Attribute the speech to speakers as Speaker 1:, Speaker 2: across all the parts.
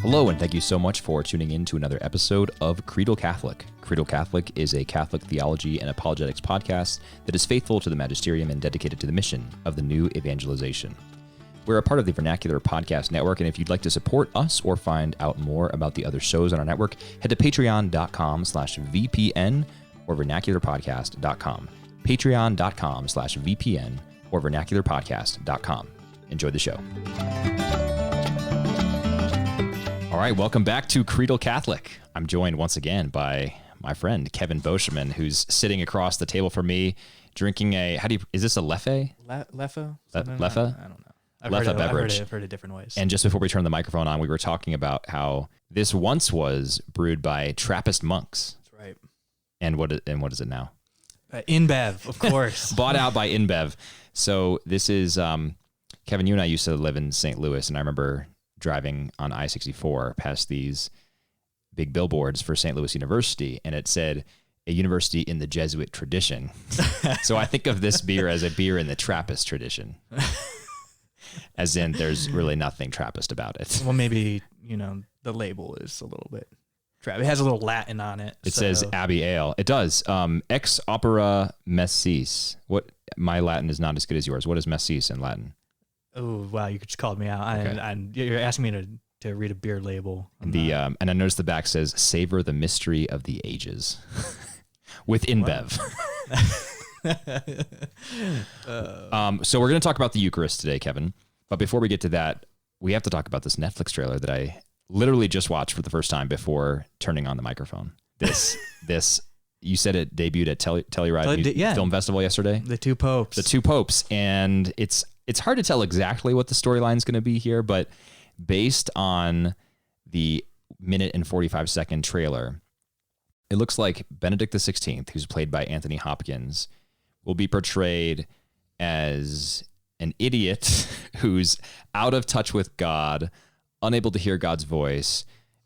Speaker 1: Hello, and thank you so much for tuning in to another episode of Creedal Catholic. Creedal Catholic is a Catholic theology and apologetics podcast that is faithful to the magisterium and dedicated to the mission of the new evangelization. We're a part of the Vernacular podcast network, and if you'd like to support us or find out more about the other shows on our network, head to patreon.com/VPN or vernacularpodcast.com. Patreon.com/VPN or vernacularpodcast.com. Enjoy the show. All right, welcome back to Creedal Catholic. I'm joined once again by my friend Kevin Beauchemin, who's sitting across the table from me, drinking is this a Leffe?
Speaker 2: Leffe?
Speaker 1: Leffe?
Speaker 2: I don't know.
Speaker 1: Leffe beverage.
Speaker 2: I've heard it different ways.
Speaker 1: And just before we turn the microphone on, we were talking about how this once was brewed by Trappist monks.
Speaker 2: That's right.
Speaker 1: And what is it now?
Speaker 2: InBev, of course.
Speaker 1: Bought out by InBev. So this is, Kevin, you and I used to live in St. Louis, and I remember driving on I-64 past these big billboards for St. Louis University, and it said, a university in the Jesuit tradition. So I think of this beer as a beer in the Trappist tradition. As in, there's really nothing Trappist about it.
Speaker 2: Well, maybe, the label is a little bit Trappist. It has a little Latin on it.
Speaker 1: It says Abbey Ale. It does. Ex opera messis. What? My Latin is not as good as yours. What is messis in Latin?
Speaker 2: Oh, wow, you just called me out.
Speaker 1: Okay.
Speaker 2: You're asking me to read a beer label.
Speaker 1: And and I noticed the back says, savor the mystery of the ages. With InBev. So we're going to talk about the Eucharist today, Kevin. But before we get to that, we have to talk about this Netflix trailer that I literally just watched for the first time before turning on the microphone. This you said it debuted at Telluride Film Festival yesterday.
Speaker 2: The two popes.
Speaker 1: And it's hard to tell exactly what the storyline is going to be here, but based on the minute and 45-second trailer, it looks like Benedict XVI, who's played by Anthony Hopkins, will be portrayed as an idiot who's out of touch with God, unable to hear God's voice,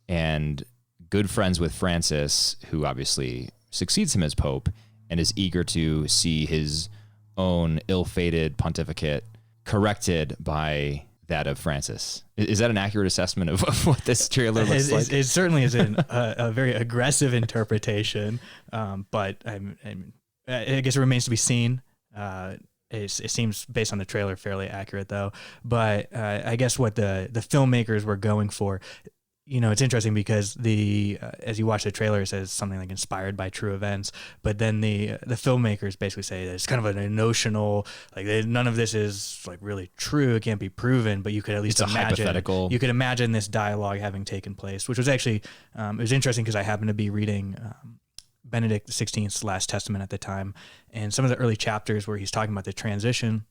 Speaker 1: and good friends with Francis, who obviously succeeds him as Pope and is eager to see his own ill-fated pontificate corrected by that of Francis. Is that an accurate assessment of what this trailer looks like?
Speaker 2: It certainly is a very aggressive interpretation, but I guess it remains to be seen. It seems, based on the trailer, fairly accurate, though. But I guess what the filmmakers were going for, it's interesting because as you watch the trailer, it says something like inspired by true events, but then the filmmakers basically say that it's kind of an emotional, like none of this is like really true. It can't be proven, but you could at least imagine.
Speaker 1: Hypothetical.
Speaker 2: You could imagine this dialogue having taken place, which was actually it was interesting because I happened to be reading Benedict XVI's Last Testament at the time, and some of the early chapters where he's talking about the transition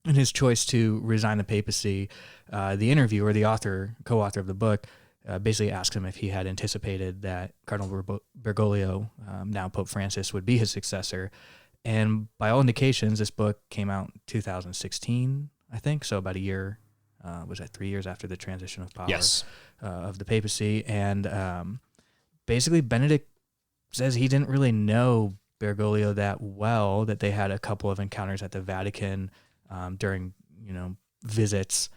Speaker 2: and his choice to resign the papacy. The interviewer, the co-author of the book, basically asked him if he had anticipated that Cardinal Bergoglio, now Pope Francis, would be his successor. And by all indications, this book came out in 2016, I think. So about a year, was that 3 years after the transition of power of the papacy. And basically Benedict says he didn't really know Bergoglio that well, that they had a couple of encounters at the Vatican during, visits,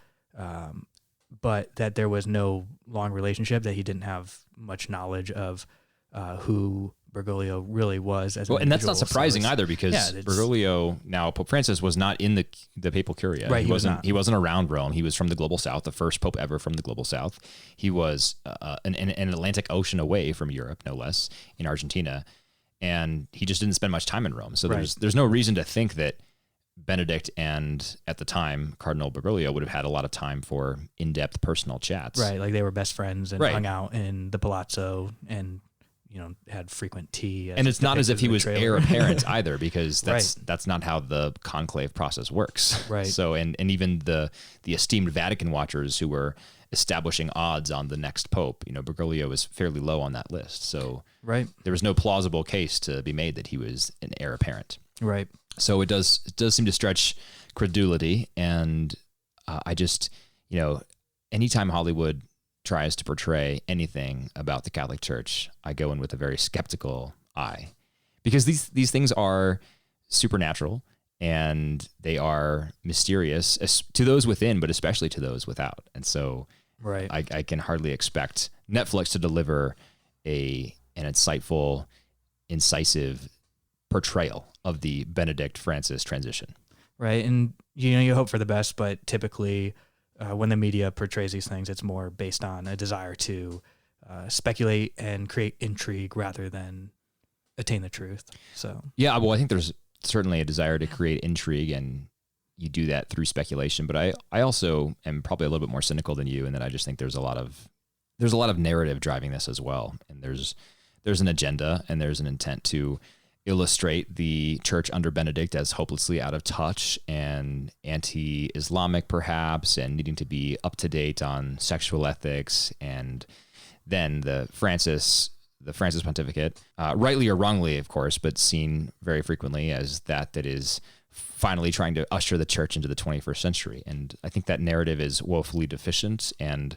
Speaker 2: but that there was no long relationship, that he didn't have much knowledge of who Bergoglio really was as an individual.
Speaker 1: And that's not surprising either, because Bergoglio, now Pope Francis, was not in the papal curia.
Speaker 2: Right,
Speaker 1: he wasn't around Rome. He was from the global south, the first pope ever from the global south. He was an Atlantic Ocean away from Europe, no less, in Argentina, and he just didn't spend much time in Rome. So there's no reason to think that Benedict and, at the time, Cardinal Bergoglio would have had a lot of time for in-depth personal chats.
Speaker 2: Right, like they were best friends and hung out in the Palazzo and had frequent tea.
Speaker 1: And it's not as if he was heir apparent either, because that's not how the conclave process works.
Speaker 2: Right.
Speaker 1: So, and even the esteemed Vatican watchers who were establishing odds on the next pope, Bergoglio was fairly low on that list. So there was no plausible case to be made that he was an heir apparent.
Speaker 2: Right.
Speaker 1: So it does seem to stretch credulity, and I just, anytime Hollywood tries to portray anything about the Catholic Church, I go in with a very skeptical eye, because these things are supernatural and they are mysterious to those within, but especially to those without. And so
Speaker 2: Right.
Speaker 1: I can hardly expect Netflix to deliver an insightful, incisive portrayal of the Benedict Francis transition.
Speaker 2: Right. And, you hope for the best, but typically when the media portrays these things, it's more based on a desire to speculate and create intrigue rather than attain the truth. So,
Speaker 1: yeah, well, I think there's certainly a desire to create intrigue, and you do that through speculation. But I also am probably a little bit more cynical than you in that I just think there's a lot of narrative driving this as well. And there's an agenda and there's an intent to illustrate the church under Benedict as hopelessly out of touch and anti-Islamic perhaps, and needing to be up to date on sexual ethics. And then the Francis pontificate, rightly or wrongly, of course, but seen very frequently as that is finally trying to usher the church into the 21st century. And I think that narrative is woefully deficient and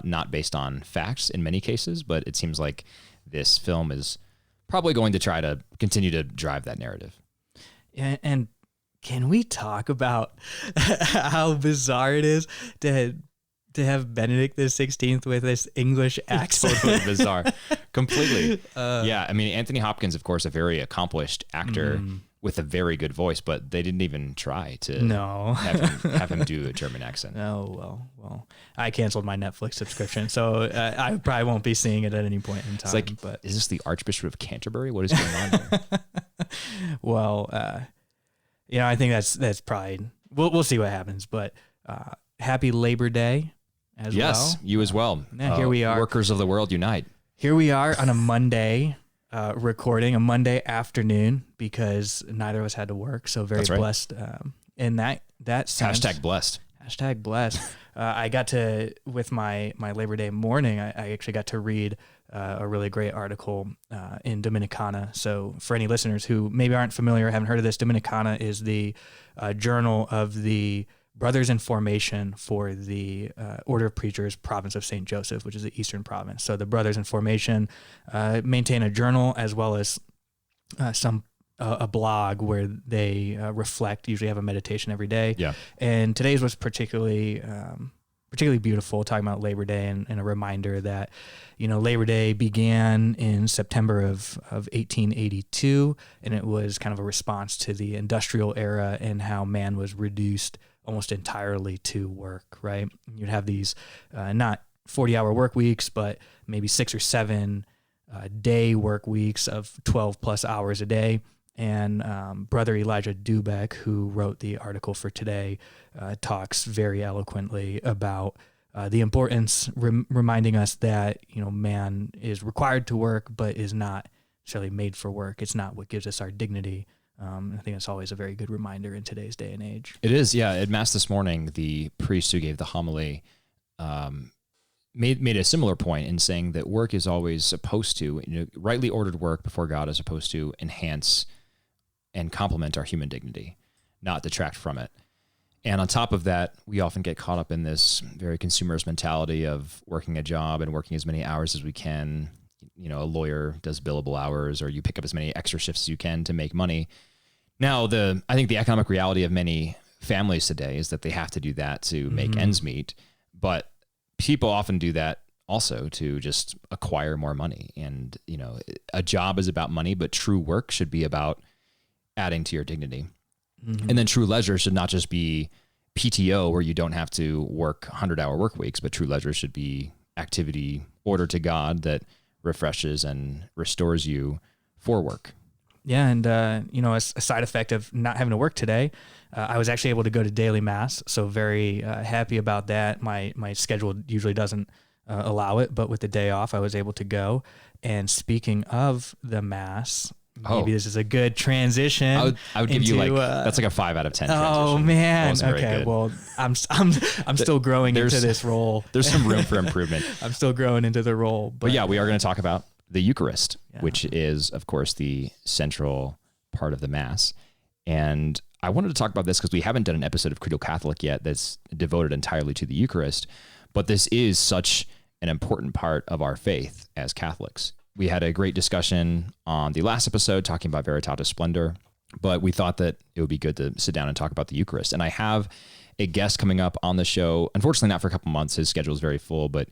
Speaker 1: not based on facts in many cases, but it seems like this film is probably going to try to continue to drive that narrative.
Speaker 2: And can we talk about how bizarre it is to have Benedict the 16th with this English accent?
Speaker 1: Totally bizarre. Completely. Yeah. I mean, Anthony Hopkins, of course, a very accomplished actor with a very good voice, but they didn't even try to have him do a German accent.
Speaker 2: Oh, well, I canceled my Netflix subscription, so I probably won't be seeing it at any point in time.
Speaker 1: It's like,
Speaker 2: but
Speaker 1: is this the Archbishop of Canterbury? What is going on here?
Speaker 2: Well, I think that's probably, we'll see what happens, but happy Labor Day as well.
Speaker 1: Yes, you as well.
Speaker 2: Here we are.
Speaker 1: Workers of the world unite.
Speaker 2: Here we are on a Monday, recording a Monday afternoon because neither of us had to work. So very blessed in that sense.
Speaker 1: Hashtag blessed.
Speaker 2: Hashtag blessed. I got to, with my Labor Day morning, I actually got to read a really great article in Dominicana. So for any listeners who maybe aren't familiar or haven't heard of this, Dominicana is the journal of the Brothers in Formation for the Order of Preachers, Province of St. Joseph, which is the Eastern Province. So the Brothers in Formation maintain a journal as well as a blog where they reflect, usually have a meditation every day.
Speaker 1: Yeah.
Speaker 2: And today's was particularly beautiful, talking about Labor Day and a reminder that, Labor Day began in September of 1882, and it was kind of a response to the industrial era and how man was reduced almost entirely to work, right? You'd have these not 40-hour work weeks, but maybe 6 or 7 day work weeks of 12 plus hours a day. And Brother Elijah Dubeck, who wrote the article for today, talks very eloquently about the importance, reminding us that, man is required to work, but is not necessarily made for work. It's not what gives us our dignity. I think it's always a very good reminder in today's day and age.
Speaker 1: It is, yeah. At Mass this morning, the priest who gave the homily made a similar point in saying that work is always supposed to, rightly ordered work before God is supposed to enhance and complement our human dignity, not detract from it. And on top of that, we often get caught up in this very consumerist mentality of working a job and working as many hours as we can. A lawyer does billable hours, or you pick up as many extra shifts as you can to make money. Now, I think the economic reality of many families today is that they have to do that to make ends meet. But people often do that also to just acquire more money. And, a job is about money, but true work should be about adding to your dignity. Mm-hmm. And then true leisure should not just be PTO where you don't have to work 100-hour work weeks, but true leisure should be activity ordered to God that refreshes and restores you for work.
Speaker 2: Yeah. And, a side effect of not having to work today, I was actually able to go to daily Mass. So very happy about that. My schedule usually doesn't allow it, but with the day off, I was able to go. And speaking of the Mass, maybe this is a good transition.
Speaker 1: I would give you that's like a 5 out of 10 transition.
Speaker 2: Oh man. Okay. Well, I'm still growing into this role.
Speaker 1: There's some room for improvement.
Speaker 2: I'm still growing into the role.
Speaker 1: But yeah, we are going to talk about the Eucharist, which is, of course, the central part of the Mass. And I wanted to talk about this because we haven't done an episode of Credo Catholic yet that's devoted entirely to the Eucharist. But this is such an important part of our faith as Catholics. We had a great discussion on the last episode talking about Veritatis Splendor, but we thought that it would be good to sit down and talk about the Eucharist. And I have a guest coming up on the show. Unfortunately, not for a couple months. His schedule is very full, but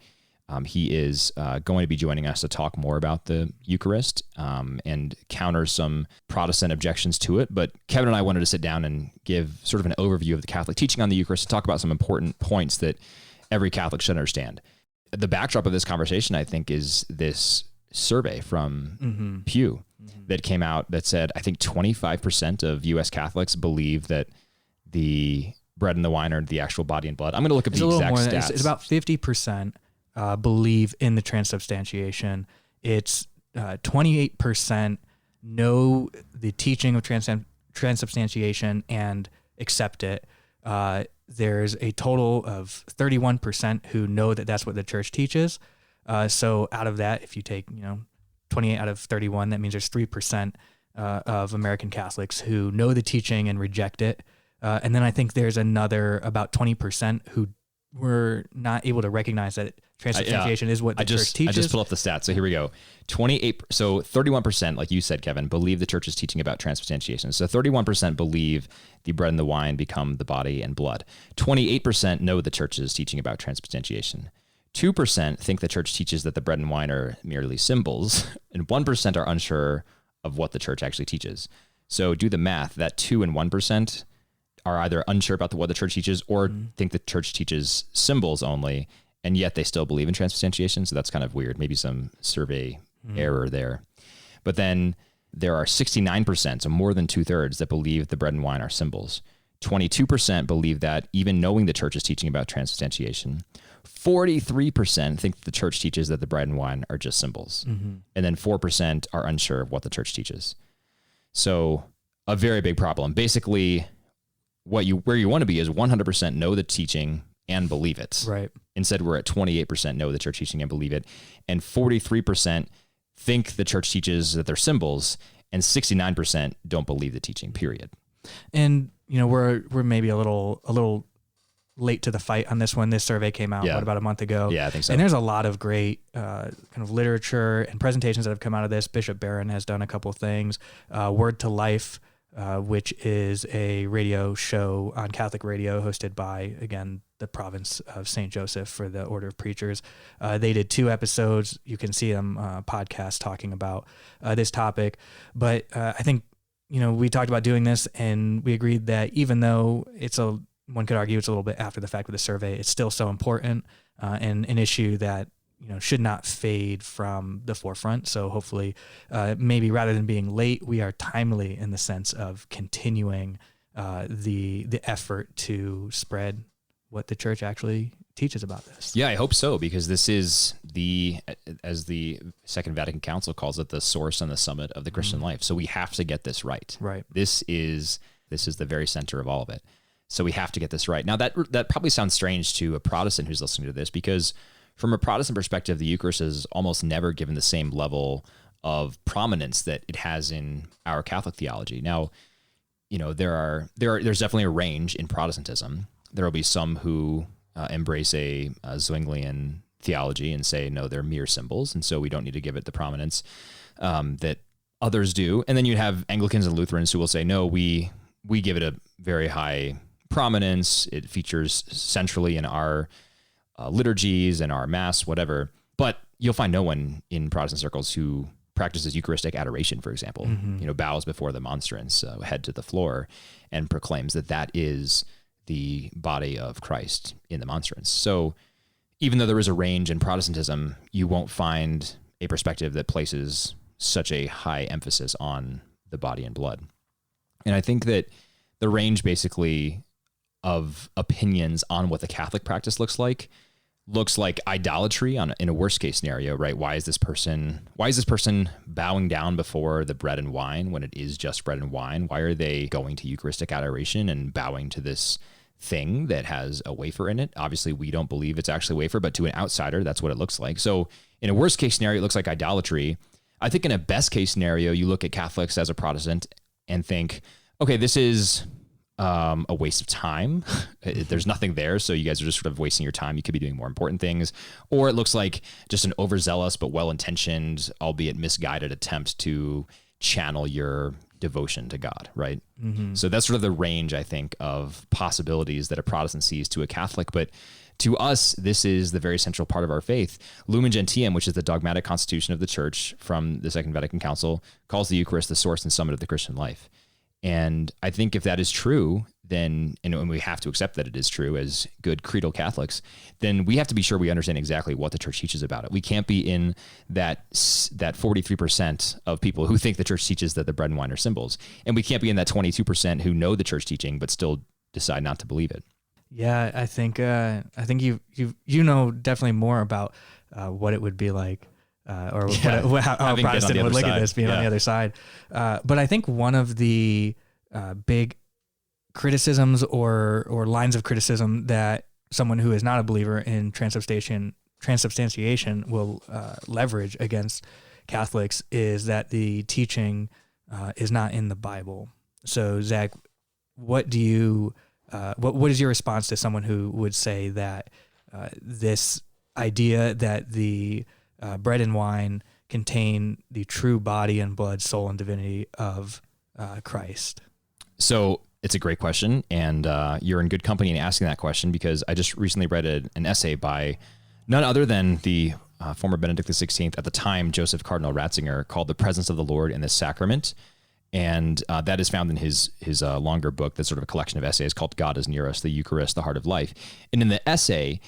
Speaker 1: he is going to be joining us to talk more about the Eucharist and counter some Protestant objections to it. But Kevin and I wanted to sit down and give sort of an overview of the Catholic teaching on the Eucharist, to talk about some important points that every Catholic should understand. The backdrop of this conversation, I think, is this survey from Pew that came out that said, I think 25% of U.S. Catholics believe that the bread and the wine are the actual body and blood. I'm going to look up the exact stats.
Speaker 2: It's about 50% believe in the transubstantiation. It's 28% know the teaching of transubstantiation and accept it. There's a total of 31% who know that that's what the church teaches. So out of that, if you take 28 out of 31, that means there's 3% of American Catholics who know the teaching and reject it. And then I think there's another about 20% who were not able to recognize that transubstantiation is what the church teaches.
Speaker 1: I just pulled up the stats. So here we go. 31%, like you said, Kevin, believe the church is teaching about transubstantiation. So 31% believe the bread and the wine become the body and blood. 28% know the church is teaching about transubstantiation. 2% think the church teaches that the bread and wine are merely symbols, and 1% are unsure of what the church actually teaches. So do the math. That 2 and 1% are either unsure about what the church teaches or think the church teaches symbols only, and yet they still believe in transubstantiation. So that's kind of weird. Maybe some survey error there. But then there are 69%, so more than 2/3, that believe the bread and wine are symbols. 22% believe that, even knowing the church is teaching about transubstantiation. 43% think that the church teaches that the bread and wine are just symbols. And then 4% are unsure of what the church teaches. So a very big problem. Basically, where you want to be is 100% know the teaching and believe it.
Speaker 2: Right.
Speaker 1: Instead, we're at 28% know the church teaching and believe it, and 43% think the church teaches that they're symbols, and 69% don't believe the teaching, period.
Speaker 2: And we're maybe a little late to the fight on this one. This survey came out about a month ago.
Speaker 1: Yeah, I think so.
Speaker 2: And there's a lot of great kind of literature and presentations that have come out of this. Bishop Barron has done a couple of things. Word to Life, which is a radio show on Catholic radio hosted by, again, the province of St. Joseph for the Order of Preachers. They did 2 episodes. You can see them podcast talking about this topic. But I think, we talked about doing this, and we agreed that even though one could argue it's a little bit after the fact with the survey, it's still so important and an issue that should not fade from the forefront. So hopefully, maybe rather than being late, we are timely in the sense of continuing the effort to spread what the church actually teaches about this.
Speaker 1: Yeah, I hope so, because this is as the Second Vatican Council calls it, the source and the summit of the Christian life. So we have to get this right.
Speaker 2: Right.
Speaker 1: This is the very center of all of it. So we have to get this right. Now that probably sounds strange to a Protestant who's listening to this, because from a Protestant perspective, the Eucharist is almost never given the same level of prominence that it has in our Catholic theology. Now, there's definitely a range in Protestantism. There will be some who embrace a Zwinglian theology and say, no, they're mere symbols, and so we don't need to give it the prominence that others do. And then you have Anglicans and Lutherans who will say, no, we give it a very high prominence. It features centrally in our liturgies and our mass, whatever. But you'll find no one in Protestant circles who practices Eucharistic adoration, for example, bows before the monstrance, head to the floor, and proclaims that is the body of Christ in the monstrance. So even though there is a range in Protestantism, you won't find a perspective that places such a high emphasis on the body and blood. And I think that the range basically of opinions on what the Catholic practice looks like idolatry in a worst case scenario, right? Why is this person bowing down before the bread and wine when it is just bread and wine? Why are they going to Eucharistic adoration and bowing to this thing that has a wafer in it? Obviously, we don't believe it's actually wafer, but to an outsider, that's what it looks like. So in a worst case scenario, it looks like idolatry. I think in a best case scenario, you look at Catholics as a Protestant and think, okay, this is a waste of time. There's nothing there, so you guys are just sort of wasting your time. You could be doing more important things. Or it looks like just an overzealous but well-intentioned, albeit misguided attempt to channel your devotion to God, right?
Speaker 2: Mm-hmm.
Speaker 1: So that's sort of the range, I think, of possibilities that a Protestant sees to a Catholic. But to us, this is the very central part of our faith. Lumen Gentium, which is the dogmatic constitution of the Church from the Second Vatican Council, calls the Eucharist the source and summit of the Christian life. And I think if that is true, then, and we have to accept that it is true as good creedal Catholics, then we have to be sure we understand exactly what the Church teaches about it. We can't be in that 43% of people who think the Church teaches that the bread and wine are symbols. And we can't be in that 22% who know the Church teaching but still decide not to believe it.
Speaker 2: Yeah, I think you know definitely more about what it would be like, or how a Protestant would look at this being on the other side. But I think one of the big criticisms or lines of criticism that someone who is not a believer in transubstantiation will leverage against Catholics is that the teaching is not in the Bible. So Zach, what do you what is your response to someone who would say that this idea that the bread and wine contain the true body and blood, soul, and divinity of Christ?
Speaker 1: So it's a great question, and you're in good company in asking that question, because I just recently read an essay by none other than the former Benedict XVI, at the time Joseph Cardinal Ratzinger, called "The Presence of the Lord in the Sacrament." And that is found in his longer book that's sort of a collection of essays called "God is Near Us, the Eucharist, the Heart of Life." And in the essay,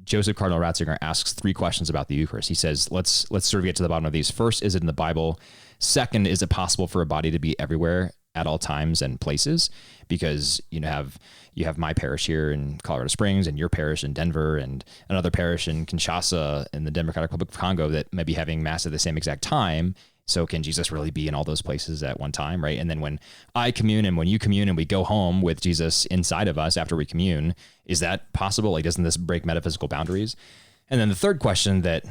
Speaker 1: Joseph Cardinal Ratzinger asks 3 questions about the Eucharist. He says, let's sort of get to the bottom of these. First, is it in the Bible? Second, is it possible for a body to be everywhere at all times and places? Because you have my parish here in Colorado Springs, and your parish in Denver, and another parish in Kinshasa in the Democratic Republic of Congo that may be having Mass at the same exact time. So can Jesus really be in all those places at one time, right? And then when I commune and when you commune and we go home with Jesus inside of us after we commune, is that possible? Like, doesn't this break metaphysical boundaries? And then the third question that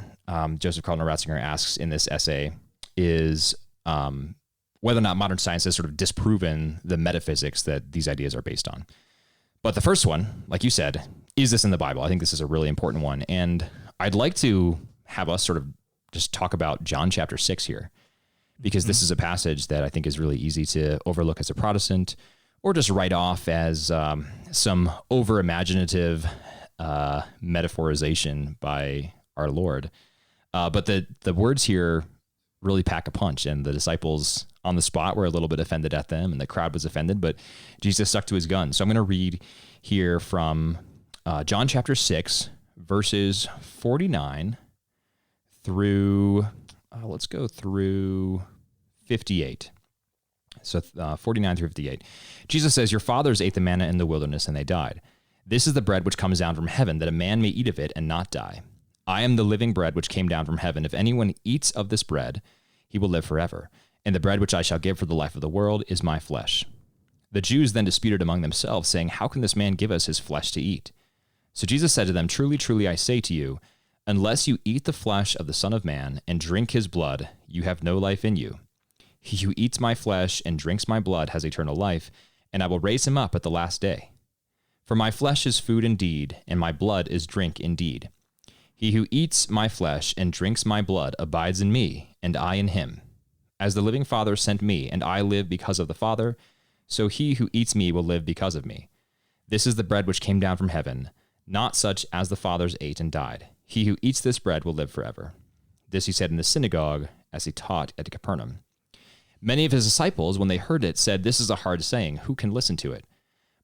Speaker 1: Joseph Cardinal Ratzinger asks in this essay is whether or not modern science has sort of disproven the metaphysics that these ideas are based on. But the first one, like you said, is this in the Bible? I think this is a really important one. And I'd like to have us sort of just talk about John chapter 6 here, because this is a passage that I think is really easy to overlook as a Protestant, or just write off as some over-imaginative metaphorization by our Lord. But the words here really pack a punch, and the disciples on the spot were a little bit offended at them, and the crowd was offended, but Jesus stuck to his guns. So I'm going to read here from John chapter 6, verses 49 through, let's go through 58. So 49 through 58. Jesus says, "Your fathers ate the manna in the wilderness, and they died. This is the bread which comes down from heaven, that a man may eat of it and not die. I am the living bread which came down from heaven. If anyone eats of this bread, he will live forever. And the bread which I shall give for the life of the world is my flesh." The Jews then disputed among themselves, saying, "How can this man give us his flesh to eat?" So Jesus said to them, "Truly, truly, I say to you, unless you eat the flesh of the Son of Man and drink his blood, you have no life in you. He who eats my flesh and drinks my blood has eternal life, and I will raise him up at the last day. For my flesh is food indeed, and my blood is drink indeed. He who eats my flesh and drinks my blood abides in me, and I in him. As the living Father sent me, and I live because of the Father, so he who eats me will live because of me. This is the bread which came down from heaven, not such as the fathers ate and died. He who eats this bread will live forever." This he said in the synagogue as he taught at Capernaum. Many of his disciples, when they heard it, said, "This is a hard saying. Who can listen to it?"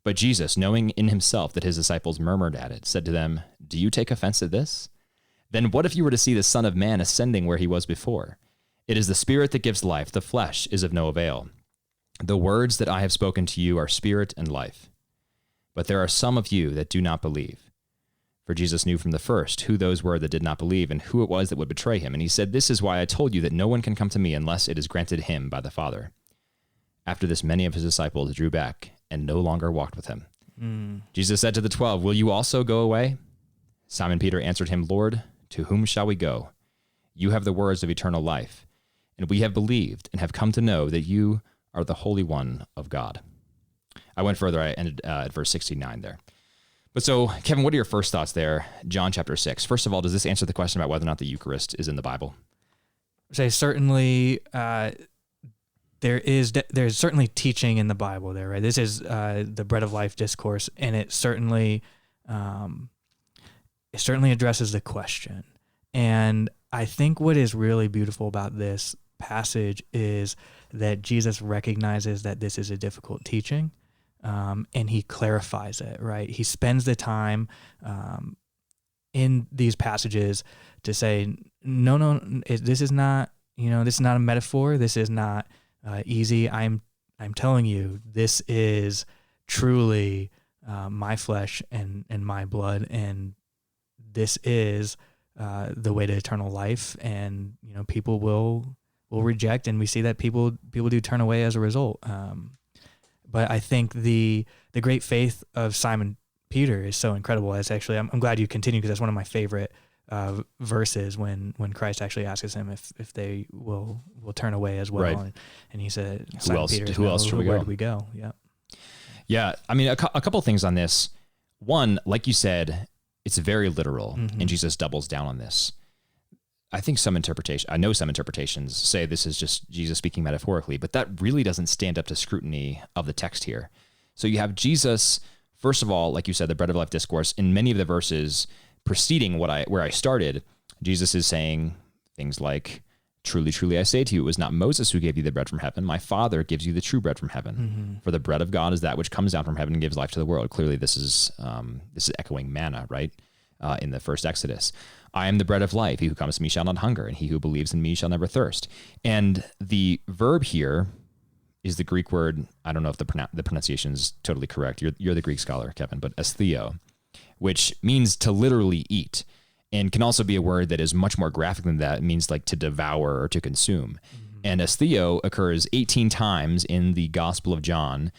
Speaker 1: But Jesus, knowing in himself that his disciples murmured at it, said to them, "Do you take offense at this? Then what if you were to see the Son of Man ascending where he was before? It is the Spirit that gives life. The flesh is of no avail. The words that I have spoken to you are spirit and life. But there are some of you that do not believe." For Jesus knew from the first who those were that did not believe and who it was that would betray him. And he said, "This is why I told you that no one can come to me unless it is granted him by the Father." After this, many of his disciples drew back and no longer walked with him. Jesus said to the 12, "Will you also go away?" Simon Peter answered him, "Lord, to whom shall we go? You have the words of eternal life, and we have believed and have come to know that you are the Holy One of God." I went further. I ended at verse 69 there. But so, Kevin, what are your first thoughts there? John chapter 6. First of all, does this answer the question about whether or not the Eucharist is in the Bible?
Speaker 2: Say certainly there's certainly teaching in the Bible there, right? This is the bread of life discourse, and it certainly addresses the question. And I think what is really beautiful about this passage is that Jesus recognizes that this is a difficult teaching, and he clarifies it, right? He spends the time in these passages to say, no, this is not, this is not a metaphor. This is not easy. I'm telling you, this is truly my flesh and my blood, and this is the way to eternal life. And people will reject, and we see that people do turn away as a result. But I think the great faith of Simon Peter is so incredible. It's actually, I'm glad you continue, because that's one of my favorite verses when Christ actually asks him if they will turn away as well.
Speaker 1: Right.
Speaker 2: And he said,
Speaker 1: who else should we go?
Speaker 2: Where do we go? Yeah.
Speaker 1: Yeah. I mean, a couple things on this. One, like you said, it's very literal, and Jesus doubles down on this. I know some interpretations say this is just Jesus speaking metaphorically, but that really doesn't stand up to scrutiny of the text here. So you have Jesus, first of all, like you said, the bread of life discourse. In many of the verses preceding where I started, Jesus is saying things like, "Truly, truly, I say to you, it was not Moses who gave you the bread from heaven. My Father gives you the true bread from heaven. For the bread of God is that which comes down from heaven and gives life to the world." Clearly, this is echoing manna, right? In the first Exodus. "I am the bread of life. He who comes to me shall not hunger, and he who believes in me shall never thirst." And the verb here is the Greek word. I don't know if the pronunciation is totally correct. You're the Greek scholar, Kevin, but estheo, which means to literally eat, and can also be a word that is much more graphic than that. It means like to devour or to consume. And estheo occurs 18 times in the Gospel of John,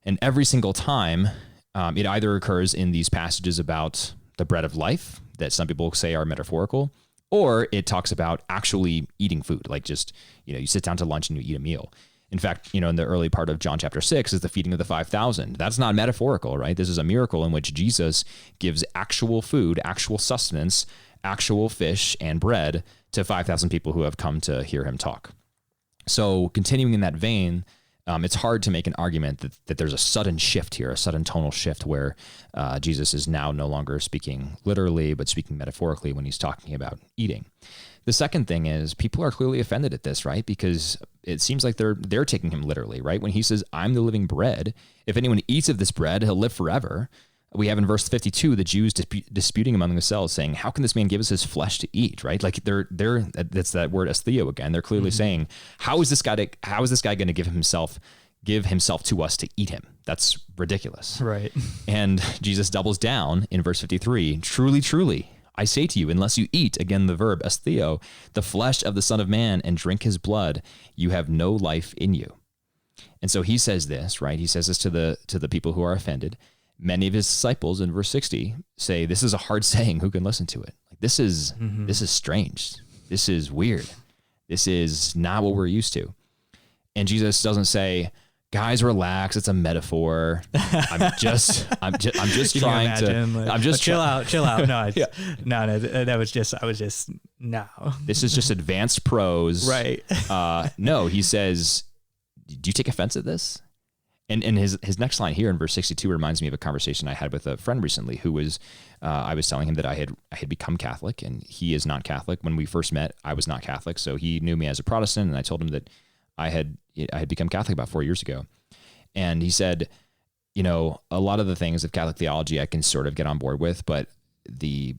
Speaker 1: and every single time it either occurs in these passages about the bread of life that some people say are metaphorical, or it talks about actually eating food, like just, you sit down to lunch and you eat a meal. In fact, in the early part of John chapter 6 is the feeding of the 5,000. That's not metaphorical, right? This is a miracle in which Jesus gives actual food, actual sustenance, actual fish and bread to 5,000 people who have come to hear him talk. So continuing in that vein, it's hard to make an argument that there's a sudden shift here, a sudden tonal shift where Jesus is now no longer speaking literally, but speaking metaphorically when he's talking about eating. The second thing is people are clearly offended at this, right? Because it seems like they're taking him literally, right? When he says, "I'm the living bread. If anyone eats of this bread, he'll live forever." We have in verse 52 the Jews disputing among themselves, saying, "How can this man give us his flesh to eat?" Right? Like that's that word estheo again. They're clearly saying, "How is this guy going to give himself to us to eat him?" That's ridiculous.
Speaker 2: Right.
Speaker 1: And Jesus doubles down in verse 53. "Truly, truly, I say to you, unless you eat," again the verb estheo, "the flesh of the Son of Man and drink his blood, you have no life in you." And so he says this, right? He says this to the people who are offended. Many of his disciples in verse 60 say, "This is a hard saying. Who can listen to it?" Like this is strange. This is weird. This is not what we're used to. And Jesus doesn't say, "Guys, relax. It's a metaphor. I'm just trying to
Speaker 2: chill out. No, no, that was just, I was just, no.
Speaker 1: This is just advanced prose.
Speaker 2: Right.
Speaker 1: No, he says, "Do you take offense at this?" And his next line here in verse 62 reminds me of a conversation I had with a friend recently who was, I was telling him that I had become Catholic, and he is not Catholic. When we first met, I was not Catholic. So he knew me as a Protestant, and I told him that I had become Catholic about 4 years ago. And he said, a lot of the things of Catholic theology I can sort of get on board with, but the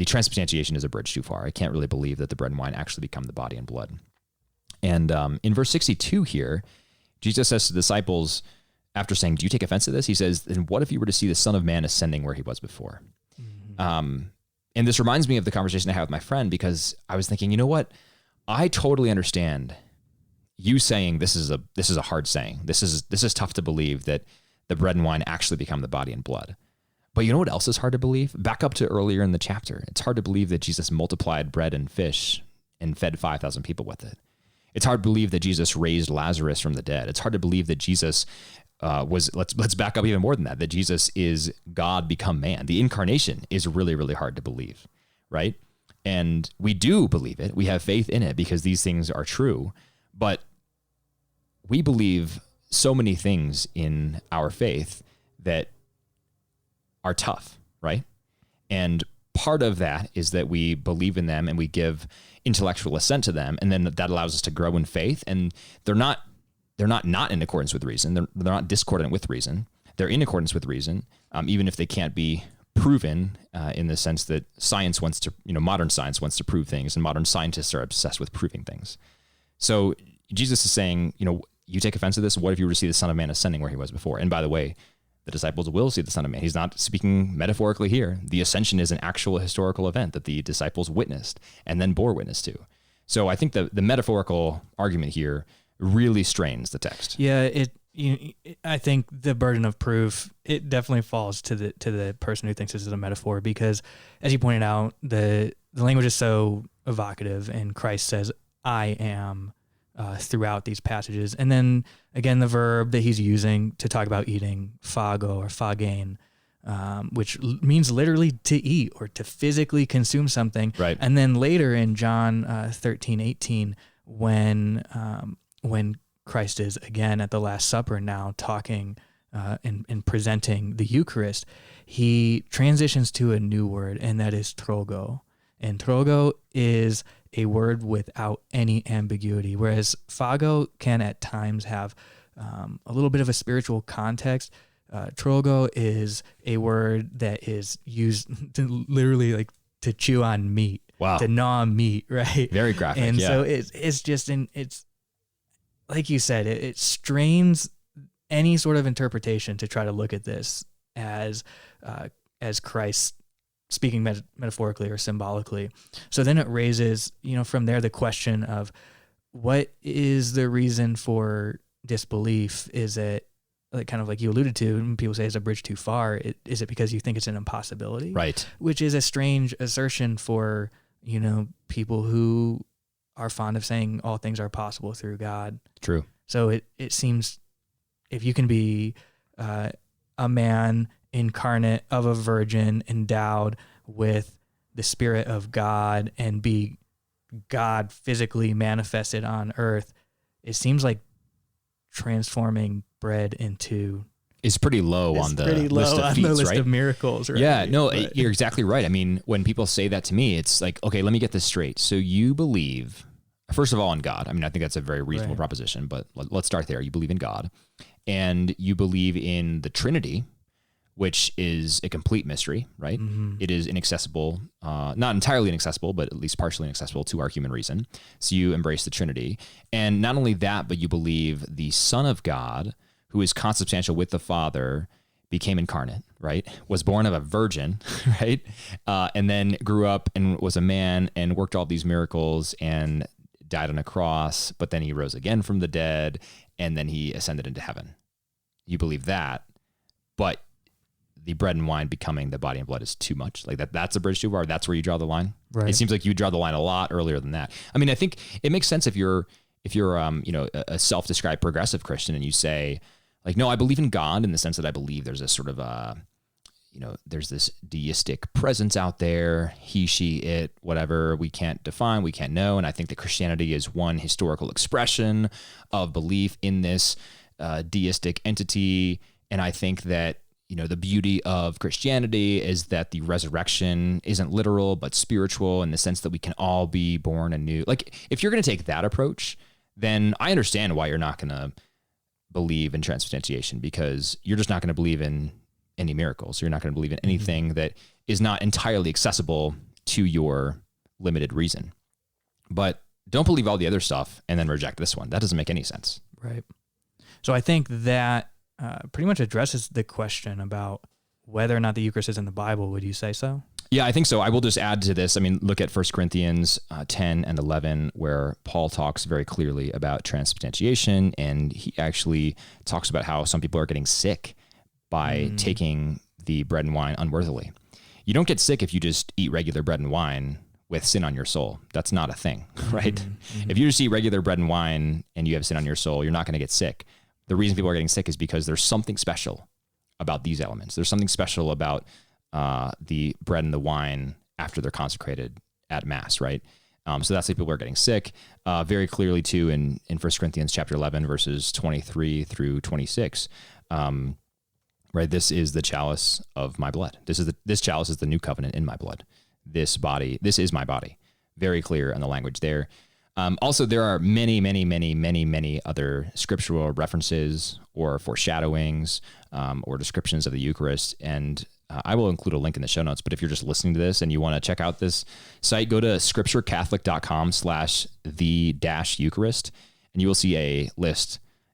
Speaker 1: transubstantiation is a bridge too far. I can't really believe that the bread and wine actually become the body and blood. And in verse 62 here, Jesus says to the disciples, after saying, "Do you take offense to this?" He says, "Then what if you were to see the Son of Man ascending where he was before?" And this reminds me of the conversation I had with my friend, because I was thinking, you know what? I totally understand you saying this is a hard saying. This is tough to believe that the bread and wine actually become the body and blood. But you know what else is hard to believe? Back up to earlier in the chapter. It's hard to believe that Jesus multiplied bread and fish and fed 5,000 people with it. It's hard to believe that Jesus raised Lazarus from the dead. It's hard to believe that Jesus let's back up even more than that Jesus is God become man. The incarnation is really, really hard to believe, right? And we do believe it. We have faith in it because these things are true. But we believe so many things in our faith that are tough, right? And part of that is that we believe in them and we give intellectual assent to them, and then that allows us to grow in faith. And they're not in accordance with reason. They're not discordant with reason. They're in accordance with reason, even if they can't be proven in the sense that science wants to, modern science wants to prove things, and modern scientists are obsessed with proving things. So Jesus is saying, you take offense to this. What if you were to see the Son of Man ascending where he was before? And by the way, the disciples will see the Son of Man. He's not speaking metaphorically here. The ascension is an actual historical event that the disciples witnessed and then bore witness to. So I think the metaphorical argument here really strains the text.
Speaker 2: Yeah, I think the burden of proof, it definitely falls to the person who thinks this is a metaphor, because as you pointed out, the language is so evocative, and Christ says, "I am," throughout these passages. And then again, the verb that he's using to talk about eating, phago or phagain, which means literally to eat or to physically consume something.
Speaker 1: Right.
Speaker 2: And then later in John 13:18, when Christ is again at the Last Supper now talking and presenting the Eucharist, he transitions to a new word, and that is trogo. And trogo is a word without any ambiguity, whereas phago can at times have a little bit of a spiritual context. Trogo is a word that is used to literally like to chew on meat,
Speaker 1: wow,
Speaker 2: to gnaw meat, right?
Speaker 1: Very graphic.
Speaker 2: And
Speaker 1: yeah.
Speaker 2: so it's just it's like you said, it strains any sort of interpretation to try to look at this as Christ speaking metaphorically or symbolically. So then it raises, from there the question of what is the reason for disbelief? Is it like kind of like you alluded to, and people say, is a bridge too far? Is it because you think it's an impossibility?
Speaker 1: Right.
Speaker 2: Which is a strange assertion for, people who are fond of saying all things are possible through God.
Speaker 1: True.
Speaker 2: So it seems if you can be a man incarnate of a virgin, endowed with the Spirit of God, and be God physically manifested on earth, it seems like transforming bread into
Speaker 1: is pretty low on the list of feats, right?
Speaker 2: Of miracles, right?
Speaker 1: Yeah, no, you're exactly right. I mean, when people say that to me, it's like, okay, let me get this straight. So you believe, first of all, in God. I mean, I think that's a very reasonable proposition, but let's start there. You believe in God, and you believe in the Trinity, which is a complete mystery, right? Mm-hmm. It is inaccessible, not entirely inaccessible, but at least partially inaccessible to our human reason. So you embrace the Trinity. And not only that, but you believe the Son of God, who is consubstantial with the Father, became incarnate, right? Was born of a virgin, right? And then grew up and was a man and worked all these miracles and died on a cross, but then he rose again from the dead, and then he ascended into heaven. You believe that, but the bread and wine becoming the body and blood is too much. Like that's a bridge too far. That's where you draw the line. Right. It seems like you draw the line a lot earlier than that. I mean, I think it makes sense if you're a self-described progressive Christian and you say like, no, I believe in God in the sense that I believe there's a sort of there's this deistic presence out there, he, she, it, whatever we can't define, we can't know. And I think that Christianity is one historical expression of belief in this deistic entity. And I think that, the beauty of Christianity is that the resurrection isn't literal, but spiritual in the sense that we can all be born anew. Like, if you're going to take that approach, then I understand why you're not going to believe in transubstantiation, because you're just not going to believe in any miracles. You're not going to believe in anything that is not entirely accessible to your limited reason. But don't believe all the other stuff and then reject this one. That doesn't make any sense.
Speaker 2: Right. So I think that pretty much addresses the question about whether or not the Eucharist is in the Bible. Would you say so?
Speaker 1: Yeah, I think so. I will just add to this. I mean, look at 1 Corinthians 10 and 11, where Paul talks very clearly about transubstantiation, and he actually talks about how some people are getting sick by taking the bread and wine unworthily. You don't get sick if you just eat regular bread and wine with sin on your soul. That's not a thing, right? Mm-hmm. If you just eat regular bread and wine and you have sin on your soul, you're not going to get sick. The reason people are getting sick is because there's something special about these elements. There's something special about the bread and the wine after they're consecrated at Mass, right? So that's like people are getting sick. Very clearly too in 1 Corinthians chapter 11, verses 23 through 26. Right. This is the chalice of my blood. This chalice is the new covenant in my blood. This is my body. Very clear on the language there. Also, there are many, many, many, many, many other scriptural references or foreshadowings or descriptions of the Eucharist. And I will include a link in the show notes, but if you're just listening to this and you want to check out this site, go to scripturecatholic.com/the-Eucharist, and you will see a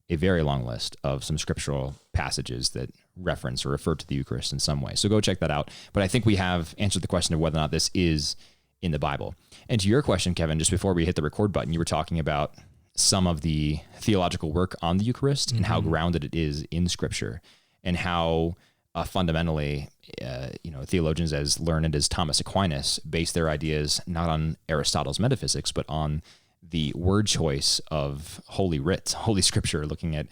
Speaker 1: very long list of some scriptural passages that reference or refer to the Eucharist in some way. So go check that out. But I think we have answered the question of whether or not this is in the Bible. And to your question, Kevin, just before we hit the record button, you were talking about some of the theological work on the Eucharist and how grounded it is in Scripture, and how fundamentally, theologians as learned as Thomas Aquinas base their ideas not on Aristotle's metaphysics, but on the word choice of Holy Writ, Holy Scripture, looking at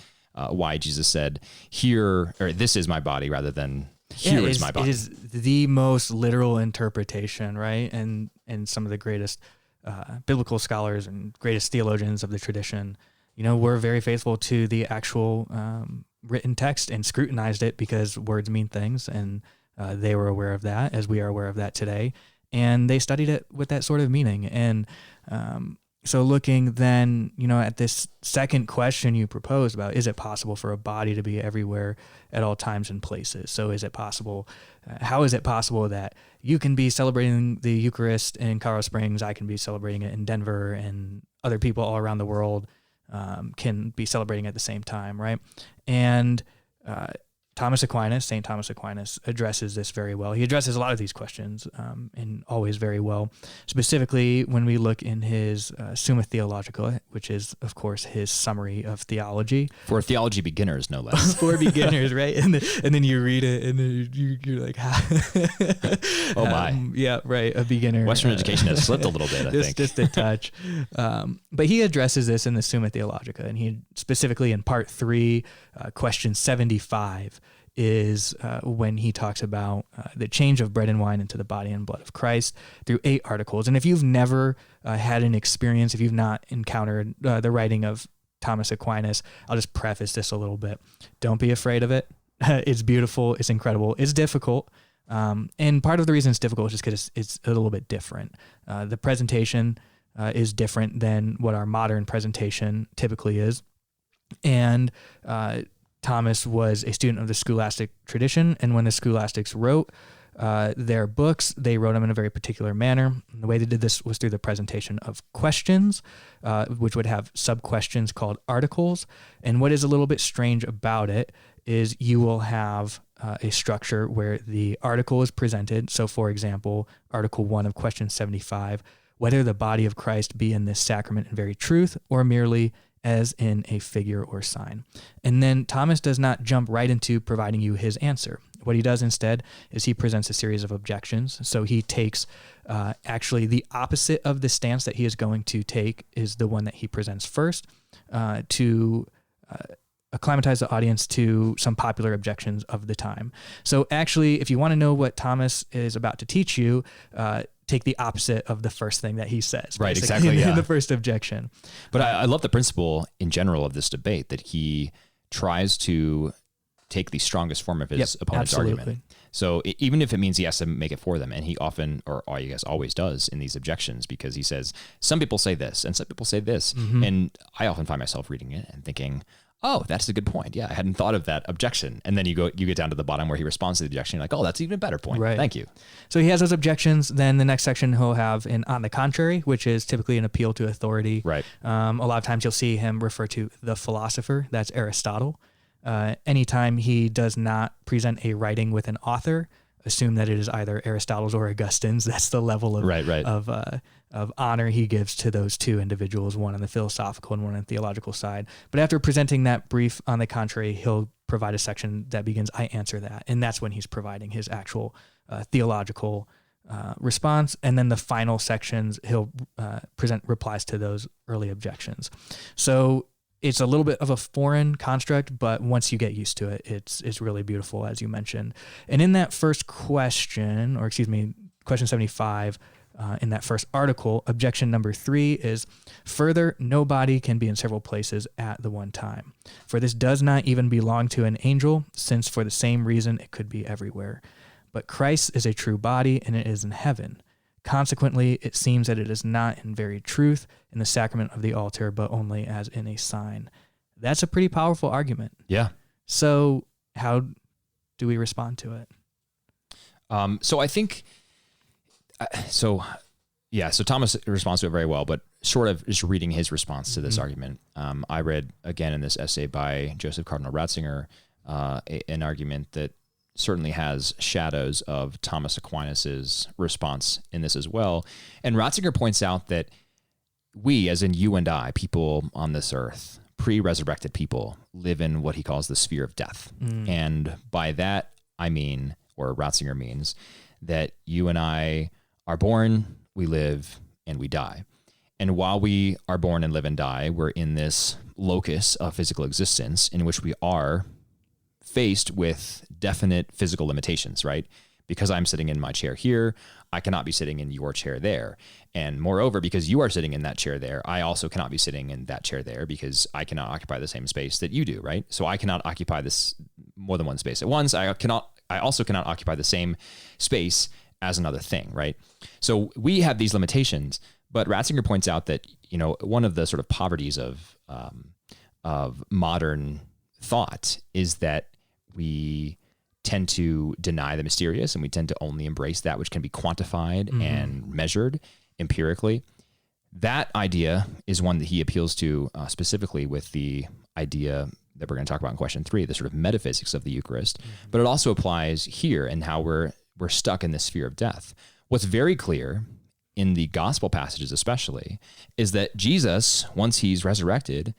Speaker 1: why Jesus said, "Here," or "This is my body," rather than "Here is my body."
Speaker 2: It is the most literal interpretation, right? And some of the greatest biblical scholars and greatest theologians of the tradition, were very faithful to the actual written text and scrutinized it, because words mean things, and they were aware of that, as we are aware of that today, and they studied it with that sort of meaning. And so looking then, at this second question you proposed about, is it possible for a body to be everywhere at all times and places? So is it possible, how is it possible that you can be celebrating the Eucharist in Colorado Springs, I can be celebrating it in Denver, and other people all around the world can be celebrating at the same time, right? And St. Thomas Aquinas addresses this very well. He addresses a lot of these questions and always very well. Specifically, when we look in his Summa Theologica, which is, of course, his summary of theology.
Speaker 1: For theology beginners, no less.
Speaker 2: For beginners, right? And then you read it, and then you're like,
Speaker 1: oh my.
Speaker 2: Yeah, right, a beginner.
Speaker 1: Western education has slipped a little bit, I think.
Speaker 2: Just a touch. But he addresses this in the Summa Theologica, and he specifically in part 3, question 75, is when he talks about the change of bread and wine into the body and blood of Christ through 8 articles. And if you've never had an experience, if you've not encountered the writing of Thomas Aquinas, I'll just preface this a little bit. Don't be afraid of it. It's beautiful. It's incredible. It's difficult. And part of the reason it's difficult is just because it's a little bit different. The presentation is different than what our modern presentation typically is. And Thomas was a student of the scholastic tradition, and when the scholastics wrote their books, they wrote them in a very particular manner. And the way they did this was through the presentation of questions, which would have sub-questions called articles. And what is a little bit strange about it is you will have a structure where the article is presented. So, for example, Article 1 of question 75, whether the body of Christ be in this sacrament in very truth or merely as in a figure or sign. And then Thomas does not jump right into providing you his answer. What he does instead is he presents a series of objections. So he takes actually the opposite of the stance that he is going to take is the one that he presents first to acclimatize the audience to some popular objections of the time. So actually, if you want to know what Thomas is about to teach you, take the opposite of the first thing that he says.
Speaker 1: Right, exactly, yeah.
Speaker 2: In the first objection.
Speaker 1: But I love the principle in general of this debate, that he tries to take the strongest form of his opponent's argument. So even if it means he has to make it for them, and he often, or I guess always does in these objections, because he says, some people say this and some people say this. Mm-hmm. And I often find myself reading it and thinking, oh, that's a good point. Yeah, I hadn't thought of that objection. And then you get down to the bottom where he responds to the objection. You're like, oh, that's even a better point.
Speaker 2: Right.
Speaker 1: Thank you.
Speaker 2: So he has those objections. Then the next section he'll have an on the contrary, which is typically an appeal to authority.
Speaker 1: Right.
Speaker 2: A lot of times you'll see him refer to the philosopher. That's Aristotle. Anytime he does not present a writing with an author, assume that it is either Aristotle's or Augustine's. That's the level of of honor he gives to those two individuals, one on the philosophical and one on the theological side. But after presenting that brief on the contrary, he'll provide a section that begins, I answer that. And that's when he's providing his actual theological response. And then the final sections, he'll present replies to those early objections. So it's a little bit of a foreign construct, but once you get used to it, it's really beautiful, as you mentioned. And in that first question, question 75, in that first article. Objection number 3 is, further, no body can be in several places at the one time. For this does not even belong to an angel, since for the same reason it could be everywhere. But Christ is a true body, and it is in heaven. Consequently, it seems that it is not in very truth in the sacrament of the altar, but only as in a sign. That's a pretty powerful argument.
Speaker 1: Yeah.
Speaker 2: So how do we respond to it?
Speaker 1: So I think, so Thomas responds to it very well, but short of just reading his response to this argument, I read again in this essay by Joseph Cardinal Ratzinger, an argument that certainly has shadows of Thomas Aquinas's response in this as well. And Ratzinger points out that we, as in you and I, people on this earth, pre-resurrected people, live in what he calls the sphere of death. And by that, I mean, or Ratzinger means, that you and I are born, we live, and we die. And while we are born and live and die, we're in this locus of physical existence in which we are faced with definite physical limitations, right? Because I'm sitting in my chair here, I cannot be sitting in your chair there. And moreover, because you are sitting in that chair there, I also cannot be sitting in that chair there because I cannot occupy the same space that you do, right? So I cannot occupy this more than one space at once. I also cannot occupy the same space as another thing, right? So we have these limitations, but Ratzinger points out that, you know, one of the sort of poverties of modern thought is that we tend to deny the mysterious, and we tend to only embrace that which can be quantified and measured empirically. That idea is one that he appeals to specifically with the idea that we're going to talk about in question 3, the sort of metaphysics of the Eucharist, but it also applies here and how we're stuck in this sphere of death. What's very clear in the gospel passages especially is that Jesus, once he's resurrected,